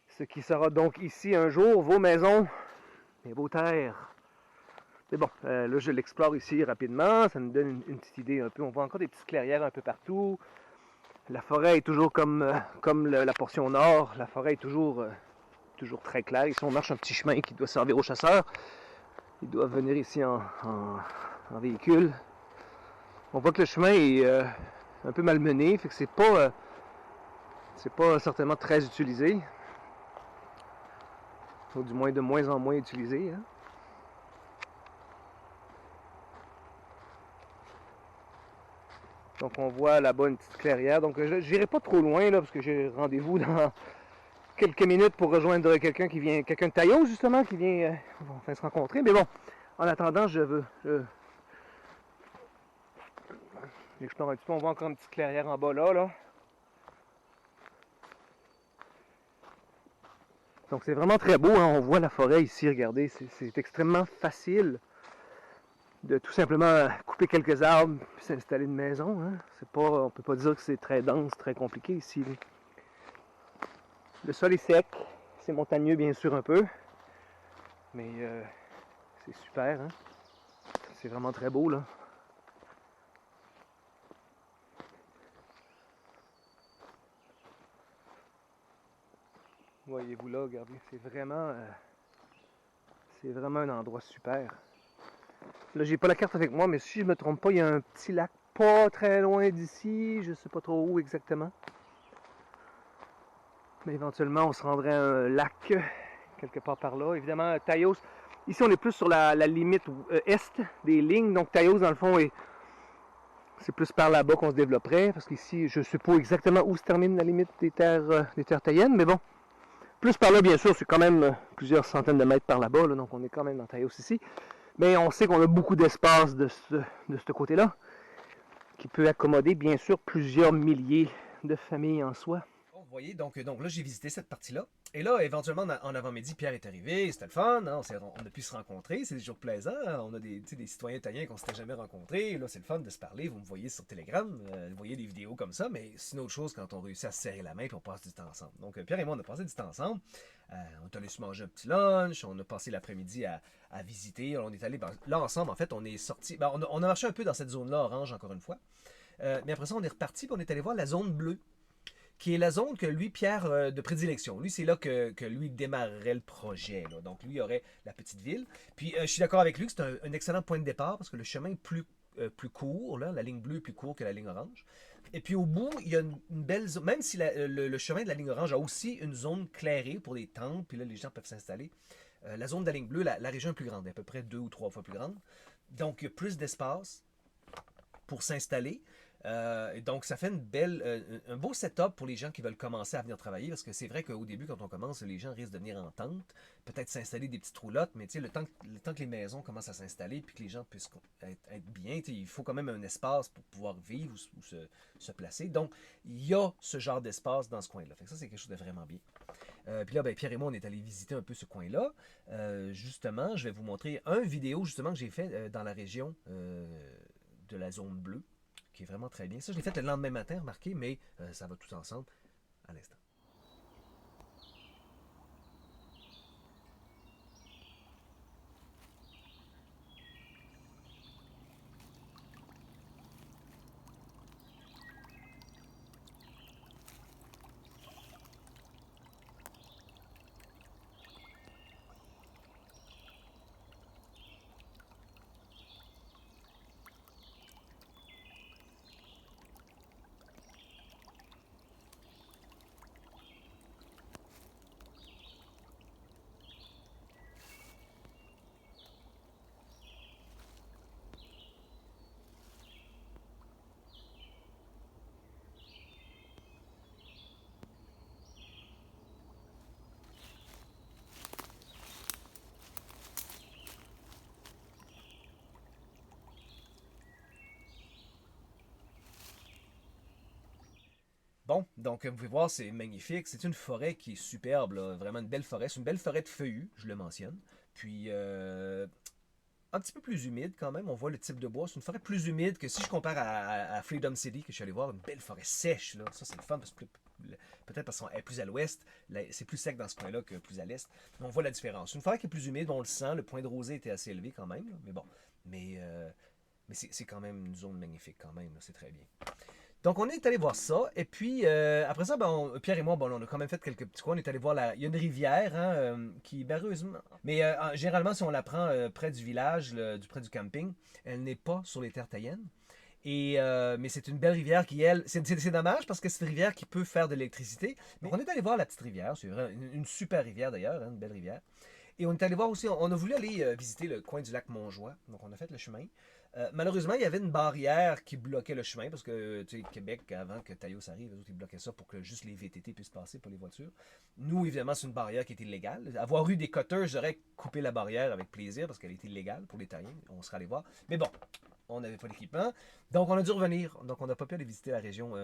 Ce qui sera donc ici un jour vos maisons et vos terres. Mais bon, là, je l'explore ici rapidement. Ça nous donne une petite idée un peu. On voit encore des petites clairières un peu partout. La forêt est toujours comme la portion nord. La forêt est toujours très claire. Ici, on marche un petit chemin qui doit servir aux chasseurs. Ils doivent venir ici en véhicule. On voit que le chemin est un peu malmené, fait que c'est pas certainement très utilisé. Ou du moins de moins en moins utilisé. Hein. Donc on voit là-bas une petite clairière. Donc je n'irai pas trop loin là, parce que j'ai rendez-vous dans quelques minutes pour rejoindre quelqu'un de Taos justement, qui vient enfin se rencontrer. Mais bon, en attendant, j'explore un petit peu. On voit encore une petite clairière en bas là. Donc c'est vraiment très beau, hein. On voit la forêt ici, regardez, c'est extrêmement facile de tout simplement couper quelques arbres puis s'installer une maison. Hein. On peut pas dire que c'est très dense, très compliqué ici. Le sol est sec, c'est montagneux bien sûr un peu, mais c'est super. Hein. C'est vraiment très beau là. Voyez-vous là, regardez, c'est vraiment un endroit super. Là, j'ai pas la carte avec moi, mais si je me trompe pas, il y a un petit lac pas très loin d'ici, je sais pas trop où exactement. Mais éventuellement, on se rendrait à un lac quelque part par là. Évidemment, Taos, ici on est plus sur la limite est des lignes, donc Taos dans le fond c'est plus par là-bas qu'on se développerait, parce qu'ici, je sais pas exactement où se termine la limite des terres taïennes, mais bon, plus par là, bien sûr, c'est quand même plusieurs centaines de mètres par là-bas, là, donc on est quand même dans Taos ici. Mais on sait qu'on a beaucoup d'espace de ce côté-là, qui peut accommoder, bien sûr, plusieurs milliers de familles en soi. Vous voyez, donc là, j'ai visité cette partie-là. Et là, éventuellement, en avant-midi, Pierre est arrivé. C'était le fun. Hein, on a pu se rencontrer. C'est des jours plaisants. On a des citoyens italiens qu'on ne s'était jamais rencontrés. Là, c'est le fun de se parler. Vous me voyez sur Telegram. Vous voyez des vidéos comme ça. Mais c'est une autre chose quand on réussit à se serrer la main et on passe du temps ensemble. Donc, Pierre et moi, on a passé du temps ensemble. On est allé se manger un petit lunch. On a passé l'après-midi à visiter. On est allé, là, ensemble, en fait, on est sorti. On a marché un peu dans cette zone-là, orange, encore une fois. Mais après ça, on est reparti et on est allé voir la zone bleue, qui est la zone que lui, Pierre, de prédilection. Lui, c'est là que lui démarrerait le projet. Là. Donc, lui, il aurait la petite ville. Puis, je suis d'accord avec lui que c'est un excellent point de départ parce que le chemin est plus court, là, la ligne bleue est plus courte que la ligne orange. Et puis, au bout, il y a une belle zone, même si le chemin de la ligne orange a aussi une zone clairée pour des tentes, puis là, les gens peuvent s'installer. La zone de la ligne bleue, la région est plus grande, à peu près 2 ou 3 fois plus grande. Donc, il y a plus d'espace pour s'installer. Donc, ça fait un beau setup pour les gens qui veulent commencer à venir travailler, parce que c'est vrai qu'au début, quand on commence, les gens risquent de venir en tente, peut-être s'installer des petites roulottes, mais le temps que les maisons commencent à s'installer, puis que les gens puissent être bien, il faut quand même un espace pour pouvoir vivre ou se placer. Donc, il y a ce genre d'espace dans ce coin-là. Fait que ça, c'est quelque chose de vraiment bien. Puis là, Pierre et moi, on est allés visiter un peu ce coin-là. Justement, je vais vous montrer un vidéo justement que j'ai fait dans la région de la zone bleue, qui est vraiment très bien. Ça, je l'ai fait le lendemain matin, remarquez, mais ça va tout ensemble à l'instant. Bon, donc vous pouvez voir, c'est magnifique. C'est une forêt qui est superbe, là. Vraiment une belle forêt. C'est une belle forêt de feuillus, je le mentionne. Puis, un petit peu plus humide quand même. On voit le type de bois. C'est une forêt plus humide que si je compare à Freedom City, que je suis allé voir, une belle forêt sèche. Là. Ça, c'est le fun, parce que peut-être parce qu'elle est plus à l'ouest. C'est plus sec dans ce coin-là que plus à l'est. On voit la différence. Une forêt qui est plus humide, on le sent. Le point de rosée était assez élevé quand même. Là. Mais bon. Mais c'est quand même une zone magnifique quand même. C'est très bien. Donc, on est allé voir ça. Et puis, après ça, Pierre et moi, on a quand même fait quelques petits coins. On est allé voir il y a une rivière hein, qui, malheureusement. Mais généralement, si on la prend près du village, près du camping, elle n'est pas sur les terres tayennes. Mais c'est une belle rivière qui, elle, c'est dommage parce que c'est une rivière qui peut faire de l'électricité. Donc, on est allé voir la petite rivière. C'est vraiment une super rivière d'ailleurs, hein, une belle rivière. Et on est allé voir aussi, on a voulu aller visiter le coin du lac Montjoie. Donc, on a fait le chemin. Malheureusement, il y avait une barrière qui bloquait le chemin parce que, tu sais, Québec, avant que Taïos arrive, eux autres, ils bloquaient ça pour que juste les VTT puissent passer pour les voitures. Nous, évidemment, c'est une barrière qui est illégale. Avoir eu des cutters, j'aurais coupé la barrière avec plaisir parce qu'elle est illégale pour les Taïens. On serait allé voir. Mais bon, on n'avait pas d'équipement. Donc, on a dû revenir. Donc, on n'a pas pu aller visiter la région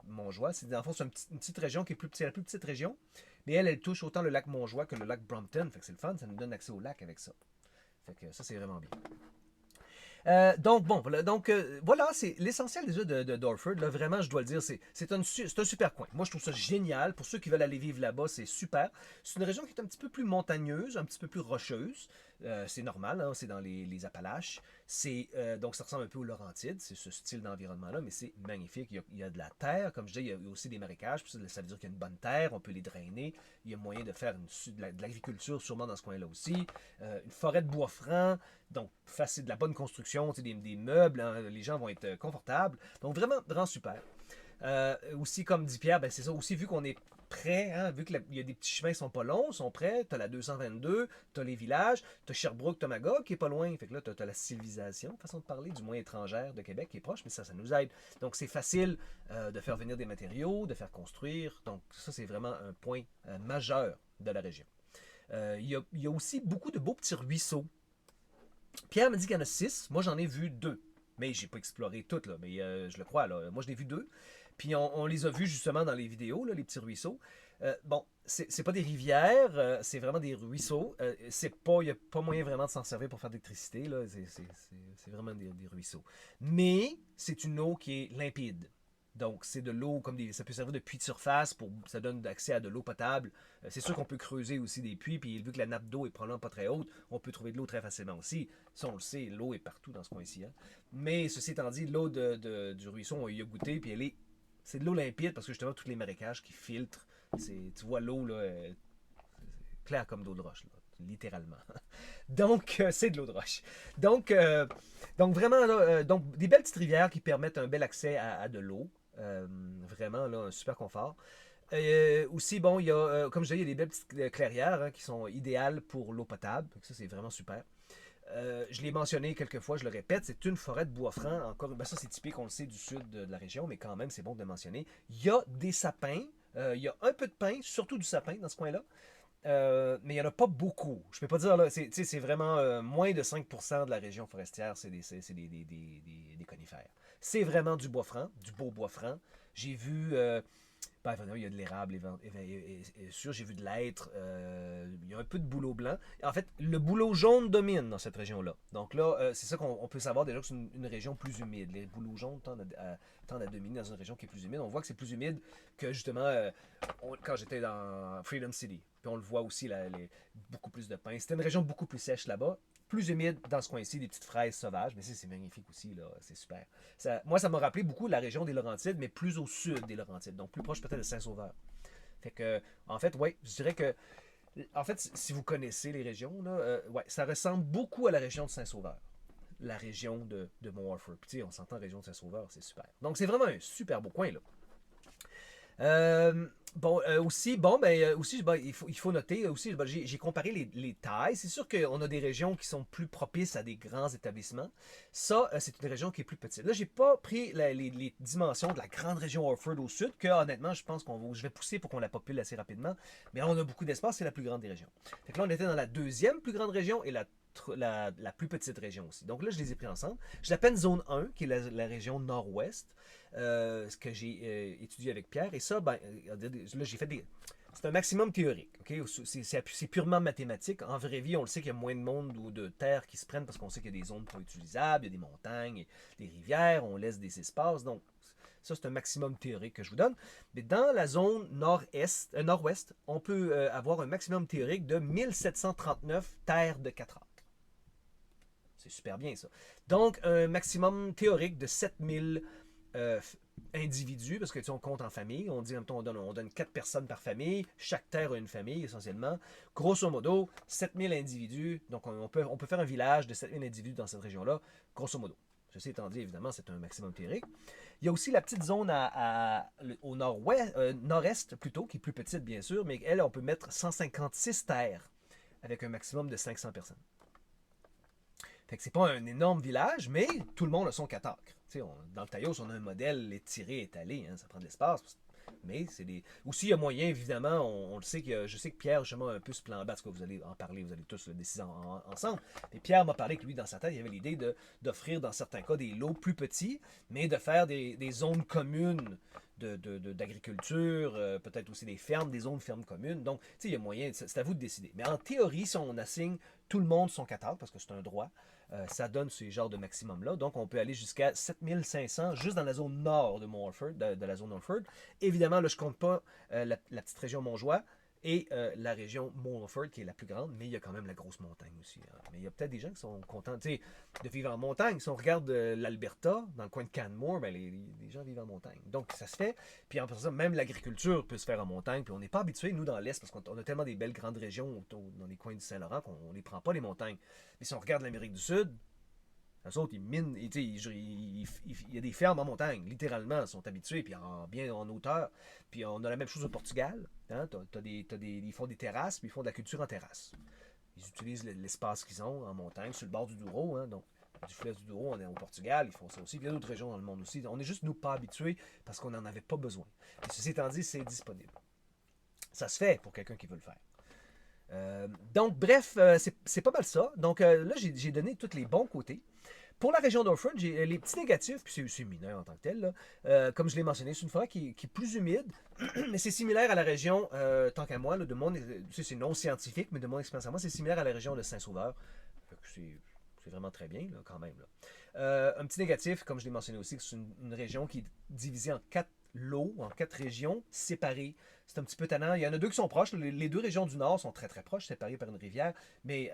Montjoie. C'est, en fond, c'est une petite région qui est plus petite, la plus petite région. Mais elle touche autant le lac Montjoie que le lac Brompton. Fait que c'est le fun. Ça nous donne accès au lac avec ça. Fait que ça, c'est vraiment bien. Voilà, c'est l'essentiel déjà de Dorford. Là, vraiment, je dois le dire, c'est un super coin. Moi, je trouve ça génial. Pour ceux qui veulent aller vivre là-bas, c'est super. C'est une région qui est un petit peu plus montagneuse, un petit peu plus rocheuse. C'est normal, hein, c'est dans les Appalaches. Donc, ça ressemble un peu aux Laurentides. C'est ce style d'environnement-là, mais c'est magnifique. Il y a de la terre, comme je dis, il y a aussi des marécages. Ça veut dire qu'il y a une bonne terre, on peut les drainer. Il y a moyen de faire de l'agriculture sûrement dans ce coin-là aussi. Une forêt de bois franc. Donc, facile, de la bonne construction, des meubles, hein, les gens vont être confortables. Donc, vraiment, vraiment super. Aussi, comme dit Pierre, c'est ça, aussi vu qu'on est près, hein, vu qu'il y a des petits chemins qui sont pas longs, sont près, tu as la 222, tu as les villages, tu as Sherbrooke, tu as Magog qui est pas loin. Fait que là, tu as la civilisation, façon de parler, du moins étrangère de Québec qui est proche, mais ça nous aide. Donc, c'est facile de faire venir des matériaux, de faire construire. Donc, ça, c'est vraiment un point majeur de la région. Il y a aussi beaucoup de beaux petits ruisseaux. Pierre me dit qu'il y en a 6. Moi, j'en ai vu 2. Mais j'ai pas exploré toutes, là. Mais je le crois, là. Moi, j'en ai vu 2. Puis on les a vus justement dans les vidéos, là, les petits ruisseaux. C'est pas des rivières, c'est vraiment des ruisseaux. Il n'y a pas moyen vraiment de s'en servir pour faire de l'électricité, là. C'est vraiment des ruisseaux. Mais c'est une eau qui est limpide. Donc, c'est de l'eau, ça peut servir de puits de surface, ça donne accès à de l'eau potable. C'est sûr qu'on peut creuser aussi des puits, puis vu que la nappe d'eau est probablement pas très haute, on peut trouver de l'eau très facilement aussi. Ça, on le sait, l'eau est partout dans ce coin-ci. Hein. Mais ceci étant dit, l'eau du ruisseau, on y a goûté, puis c'est de l'eau limpide, parce que justement, tous les marécages qui filtrent, tu vois l'eau, là, claire comme d'eau de roche, là, littéralement. Donc, c'est de l'eau de roche. Donc vraiment, là, des belles petites rivières qui permettent un bel accès à de l'eau. Vraiment, là, un super confort. Aussi, il y a, comme je disais, il y a des belles petites clairières hein, qui sont idéales pour l'eau potable. Ça, c'est vraiment super. Je l'ai mentionné quelques fois, je le répète, c'est une forêt de bois franc. Encore, ça, c'est typique, on le sait, du sud de la région, mais quand même, c'est bon de le mentionner. Il y a des sapins. Il y a un peu de pin, surtout du sapin dans ce coin-là. Mais il n'y en a pas beaucoup. Je ne peux pas dire, là, c'est vraiment moins de 5% de la région forestière, c'est des conifères. C'est vraiment du bois franc, du beau bois franc. J'ai vu, il y a de l'érable, sûr, j'ai vu de l'être, il y a un peu de bouleau blanc. En fait, le bouleau jaune domine dans cette région-là. Donc là, c'est ça qu'on peut savoir déjà que c'est une région plus humide. Les bouleaux jaunes tendent à dominer dans une région qui est plus humide. On voit que c'est plus humide que justement quand j'étais dans Freedom City. Puis on le voit aussi, beaucoup plus de pins. C'était une région beaucoup plus sèche là-bas. Plus humide dans ce coin-ci, des petites fraises sauvages. Mais c'est magnifique aussi, là. C'est super. Moi, ça m'a rappelé beaucoup la région des Laurentides, mais plus au sud des Laurentides. Donc plus proche peut-être de Saint-Sauveur. Fait que, en fait, oui, je dirais que. En fait, si vous connaissez les régions, là, ça ressemble beaucoup à la région de Saint-Sauveur. La région de Mont-Orford. Puis, on s'entend région de Saint-Sauveur, c'est super. Donc, c'est vraiment un super beau coin, là. Aussi, il faut noter aussi, j'ai comparé les tailles. C'est sûr qu'on a des régions qui sont plus propices à des grands établissements. Ça, c'est une région qui est plus petite. Là, j'ai pas pris les dimensions de la grande région Orford au sud, que honnêtement, je pense je vais pousser pour qu'on la popule assez rapidement. Mais on a beaucoup d'espace, c'est la plus grande des régions. Fait que là, on était dans la deuxième plus grande région et la plus petite région aussi. Donc là, je les ai pris ensemble. Je l'appelle zone 1, qui est la région nord-ouest, ce que j'ai étudié avec Pierre. Et ça, là, j'ai fait C'est un maximum théorique. Okay? C'est purement mathématique. En vraie vie, on le sait qu'il y a moins de monde ou de terres qui se prennent parce qu'on sait qu'il y a des zones pas utilisables, il y a des montagnes, des rivières, on laisse des espaces. Donc, ça, c'est un maximum théorique que je vous donne. Mais dans la zone nord-ouest, on peut avoir un maximum théorique de 1739 terres de 4 acres. C'est super bien, ça. Donc, un maximum théorique de 7000 individus, parce que tu sais, on compte en famille, on dit, on donne 4 personnes par famille, chaque terre a une famille essentiellement. Grosso modo, 7000 individus, donc on peut faire un village de 7000 individus dans cette région-là, grosso modo. Ceci étant dit, évidemment, c'est un maximum théorique. Il y a aussi la petite zone au nord-est plutôt, qui est plus petite bien sûr, mais elle, on peut mettre 156 terres avec un maximum de 500 personnes. Fait que c'est pas un énorme village, mais tout le monde a son 4 acres. Dans le Taillos, on a un modèle étiré, étalé, hein, ça prend de l'espace. Mais c'est des. Aussi, il y a moyen, évidemment, on le sait je sais que Pierre, justement, a un peu ce plan parce que vous allez en parler, vous allez tous le décider ensemble. Et Pierre m'a parlé que lui, dans sa tête, il avait l'idée d'offrir, dans certains cas, des lots plus petits, mais de faire des zones communes d'agriculture, peut-être aussi des fermes, des zones fermes communes. Donc, tu sais, il y a moyen, c'est à vous de décider. Mais en théorie, si on assigne tout le monde son 4 acres, parce que c'est un droit, ça donne ce genre de maximum-là. Donc, on peut aller jusqu'à 7500 juste dans la zone nord de Morford, de la zone Morford. Évidemment, là, je ne compte pas la petite région Montjoie et la région Morford, qui est la plus grande, mais il y a quand même la grosse montagne aussi. Hein. Mais il y a peut-être des gens qui sont contents de vivre en montagne. Si on regarde l'Alberta, dans le coin de Canmore, ben, les gens vivent en montagne. Donc, ça se fait. Puis, en plus, même l'agriculture peut se faire en montagne. Puis, on n'est pas habitué, nous, dans l'Est, parce qu'on a tellement des belles grandes régions dans les coins du Saint-Laurent qu'on ne les prend pas, les montagnes. Mais si on regarde l'Amérique du Sud, eux autres, ils minent, il y a des fermes en montagne, littéralement, ils sont habitués, puis bien en hauteur. Puis on a la même chose au Portugal. Hein, ils font des terrasses, puis ils font de la culture en terrasse. Ils utilisent l'espace qu'ils ont en montagne, sur le bord du Douro. Hein, donc, du fleuve du Douro, on est au Portugal, ils font ça aussi. Puis il y a d'autres régions dans le monde aussi. On est juste, nous, pas habitués parce qu'on n'en avait pas besoin. Et ceci étant dit, c'est disponible. Ça se fait pour quelqu'un qui veut le faire. Donc, bref, c'est pas mal ça. Donc, là, j'ai donné tous les bons côtés. Pour la région d'Orford, j'ai les petits négatifs, puis c'est mineur en tant que tel. Là. Comme je l'ai mentionné, c'est une forêt qui est plus humide, mais c'est similaire à la région, tant qu'à moi, là, c'est non scientifique, mais de mon expérience à moi, c'est similaire à la région de Saint-Sauveur. C'est vraiment très bien, là, quand même. Là. Un petit négatif, comme je l'ai mentionné aussi, c'est une région qui est divisée en 4 lots, en 4 régions séparées. C'est un petit peu tannant. Il y en a 2 qui sont proches. Les 2 régions du nord sont très très proches, séparées par une rivière, mais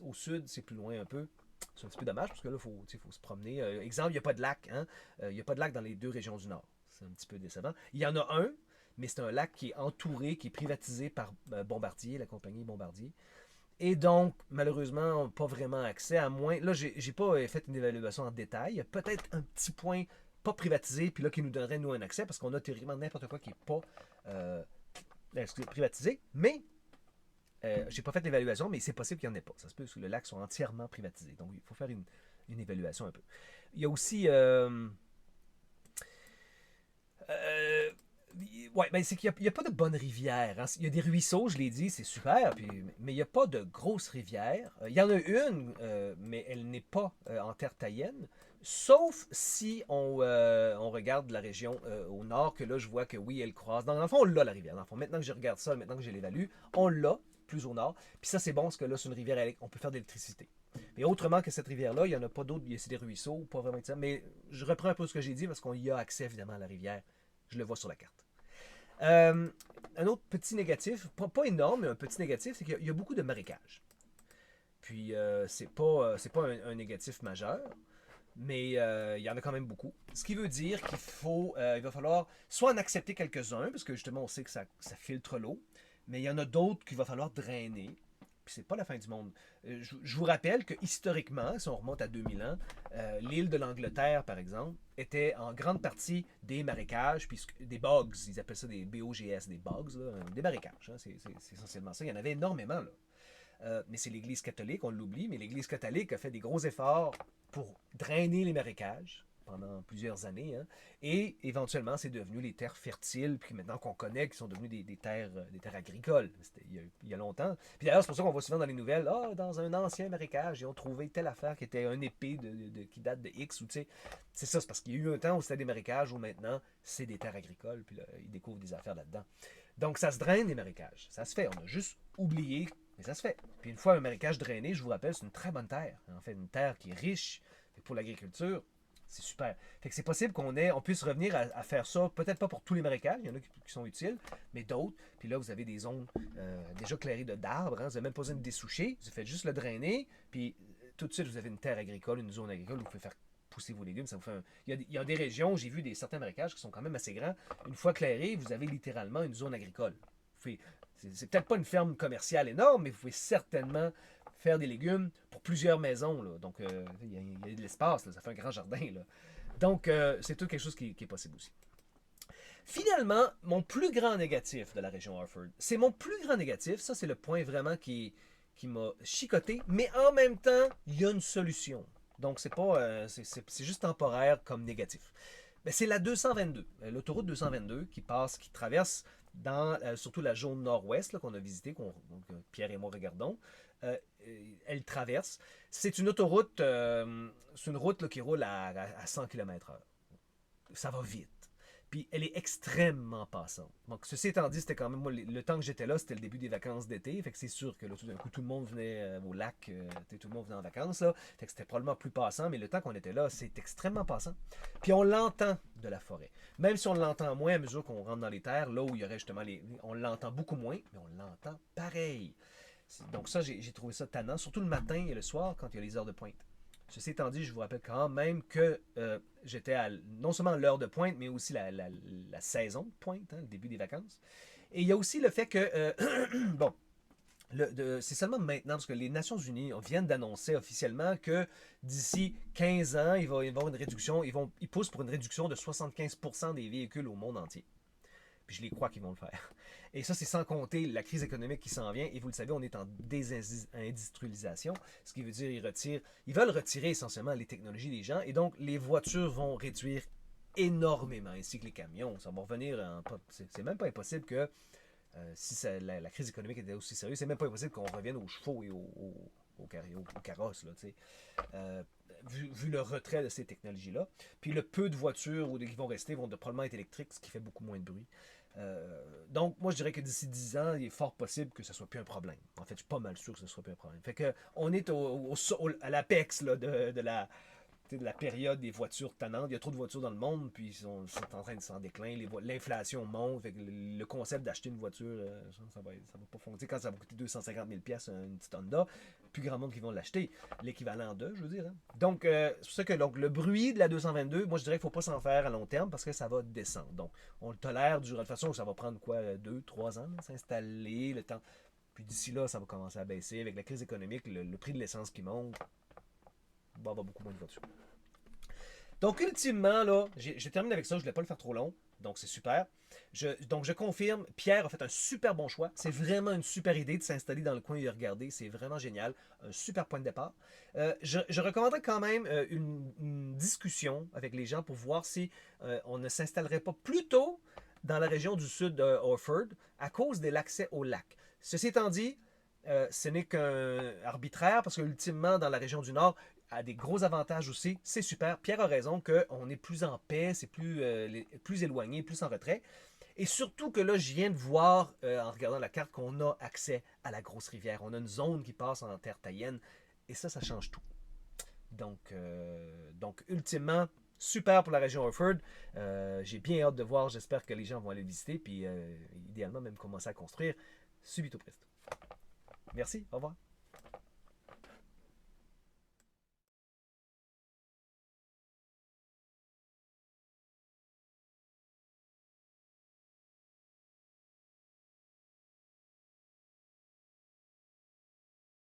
au sud, c'est plus loin un peu. C'est un petit peu dommage parce que là, il faut se promener. Exemple, il n'y a pas de lac. Hein? Il n'y a pas de lac dans les 2 régions du Nord. C'est un petit peu décevant. Il y en a un, mais c'est un lac qui est entouré, qui est privatisé par Bombardier, la compagnie Bombardier. Et donc, malheureusement, pas vraiment accès, à moins. Là, j'ai pas fait une évaluation en détail. Il y a peut-être un petit point pas privatisé, puis là, qui nous donnerait, nous, un accès, parce qu'on a théoriquement n'importe quoi qui n'est pas privatisé. Mais j'ai pas fait l'évaluation, mais c'est possible qu'il n'y en ait pas. Ça se peut que le lac soit entièrement privatisé. Donc, il faut faire une évaluation un peu. Il y a aussi. Ouais, ben c'est qu'il n'y a pas de bonnes rivières. Hein. Il y a des ruisseaux, je l'ai dit, c'est super, mais il n'y a pas de grosses rivières. Il y en a une, mais elle n'est pas en terre taïenne. Sauf si on regarde la région au nord, que là, je vois que oui, elle croise. Dans le fond, on l'a, la rivière. Dans le fond, maintenant que je regarde ça, maintenant que je l'évalue, on l'a, plus au nord. Puis ça, c'est bon, parce que là, c'est une rivière, on peut faire de l'électricité. Mais autrement que cette rivière-là, il n'y en a pas d'autres. C'est des ruisseaux, pas vraiment ça. Mais je reprends un peu ce que j'ai dit, parce qu'on y a accès, évidemment, à la rivière. Je le vois sur la carte. Un autre petit négatif, pas énorme, mais un petit négatif, c'est qu'il y a beaucoup de marécages. Puis, c'est pas un négatif majeur, mais il y en a quand même beaucoup. Ce qui veut dire il va falloir soit en accepter quelques-uns, parce que justement, on sait que ça filtre l'eau, mais il y en a d'autres qu'il va falloir drainer. Puis c'est pas la fin du monde. Je vous rappelle que historiquement, si on remonte à 2000 ans, l'île de l'Angleterre, par exemple, était en grande partie des marécages, puis des bogs, ils appellent ça des BOGS, des bogs, là, des marécages. Hein, c'est essentiellement ça. Il y en avait énormément. Là. Mais c'est l'Église catholique, on l'oublie, mais l'Église catholique a fait des gros efforts pour drainer les marécages pendant plusieurs années. Hein, et éventuellement, c'est devenu les terres fertiles, puis maintenant qu'on connaît, qui sont devenues des terres agricoles. C'était il y a longtemps. Puis d'ailleurs, c'est pour ça qu'on voit souvent dans les nouvelles, dans un ancien marécage, ils ont trouvé telle affaire qui était un épée qui date de X, ou tu sais. C'est ça, c'est parce qu'il y a eu un temps où c'était des marécages, où maintenant, c'est des terres agricoles, puis là, ils découvrent des affaires là-dedans. Donc, ça se draine les marécages. Ça se fait. On a juste oublié, mais ça se fait. Puis une fois un marécage drainé, je vous rappelle, c'est une très bonne terre. En fait, une terre qui est riche. Et pour l'agriculture, c'est super. Fait que c'est possible on puisse revenir à faire ça, peut-être pas pour tous les marécages, il y en a qui sont utiles, mais d'autres. Puis là, vous avez des zones déjà clairées d'arbres. Hein, vous n'avez même pas besoin de dessoucher. Vous faites juste le drainer. Puis tout de suite, vous avez une terre agricole, une zone agricole où vous pouvez faire pousser vos légumes. Ça vous fait il y a des régions, j'ai vu certains marécages qui sont quand même assez grands. Une fois clairés, vous avez littéralement une zone agricole. C'est peut-être pas une ferme commerciale énorme, mais vous pouvez certainement faire des légumes pour plusieurs maisons. Là. Donc, il y a de l'espace, là. Ça fait un grand jardin. Là. Donc, c'est tout quelque chose qui est possible aussi. Finalement, mon plus grand négatif de la région Harford, c'est mon plus grand négatif. Ça, c'est le point vraiment qui m'a chicoté. Mais en même temps, il y a une solution. Donc, c'est juste temporaire comme négatif. Mais c'est la 222, l'autoroute 222 qui traverse dans surtout la zone nord-ouest qu'on a visitée, Pierre et moi regardons. Elle traverse. C'est une autoroute, c'est une route là, qui roule à 100 km/h. Ça va vite. Puis elle est extrêmement passante. Donc, ceci étant dit, c'était quand même, moi, le temps que j'étais là, c'était le début des vacances d'été. Fait que c'est sûr que là, tout d'un coup, tout le monde venait au lac, tout le monde venait en vacances. Là. Fait que c'était probablement plus passant, mais le temps qu'on était là, c'est extrêmement passant. Puis on l'entend de la forêt. Même si on l'entend moins à mesure qu'on rentre dans les terres, là où il y aurait justement on l'entend beaucoup moins, mais on l'entend pareil. Donc ça, j'ai trouvé ça tannant, surtout le matin et le soir quand il y a les heures de pointe. Ceci étant dit, je vous rappelle quand même que j'étais à non seulement l'heure de pointe, mais aussi la saison de pointe, hein, le début des vacances. Et il y a aussi le fait que, bon, c'est seulement maintenant, parce que les Nations Unies viennent d'annoncer officiellement que d'ici 15 ans, il va y avoir une réduction, ils poussent pour une réduction de 75% des véhicules au monde entier. Puis je les crois qu'ils vont le faire. Et ça, c'est sans compter la crise économique qui s'en vient. Et vous le savez, on est en désindustrialisation, ce qui veut dire ils veulent retirer essentiellement les technologies des gens. Et donc, les voitures vont réduire énormément, ainsi que les camions. Ça va revenir c'est même pas impossible que, si la crise économique était aussi sérieuse, c'est même pas impossible qu'on revienne aux chevaux et aux carrosses, là, vu le retrait de ces technologies-là. Puis le peu de voitures qui vont rester vont probablement être électriques, ce qui fait beaucoup moins de bruit. Donc, moi, je dirais que d'ici 10 ans, il est fort possible que ce ne soit plus un problème. En fait, je suis pas mal sûr que ce ne soit plus un problème. Fait que on est à l'apex là, de la période des voitures tannantes. Il y a trop de voitures dans le monde, puis ils sont en train de s'en déclin. L'inflation monte. Fait que le concept d'acheter une voiture, ça va pas fonctionner. Quand ça va coûter 250 000 $ une petite Honda, plus grand monde qui vont l'acheter. L'équivalent de, je veux dire. Hein. Donc, c'est pour ça que le bruit de la 222, moi, je dirais qu'il ne faut pas s'en faire à long terme parce que ça va descendre. Donc, on le tolère de toute façon, ça va prendre 2-3 ans, s'installer, le temps. Puis d'ici là, ça va commencer à baisser. Avec la crise économique, le prix de l'essence qui monte, il va y avoir beaucoup moins de voitures. Donc, ultimement, là, je termine avec ça. Je ne voulais pas le faire trop long. Donc, c'est super. Donc, je confirme, Pierre a fait un super bon choix. C'est vraiment une super idée de s'installer dans le coin et de regarder. C'est vraiment génial. Un super point de départ. Je recommanderais quand même une discussion avec les gens pour voir si on ne s'installerait pas plus tôt dans la région du sud de Orford à cause de l'accès au lac. Ceci étant dit, ce n'est qu'un arbitraire parce que ultimement, dans la région du Nord, a des gros avantages aussi. C'est super. Pierre a raison qu'on est plus en paix, c'est plus éloigné, plus en retrait. Et surtout que là, je viens de voir, en regardant la carte, qu'on a accès à la grosse rivière. On a une zone qui passe en terre taïenne. Et ça change tout. Donc ultimement, super pour la région Orford. J'ai bien hâte de voir. J'espère que les gens vont aller le visiter. Puis idéalement, même commencer à construire subito presto. Merci. Au revoir.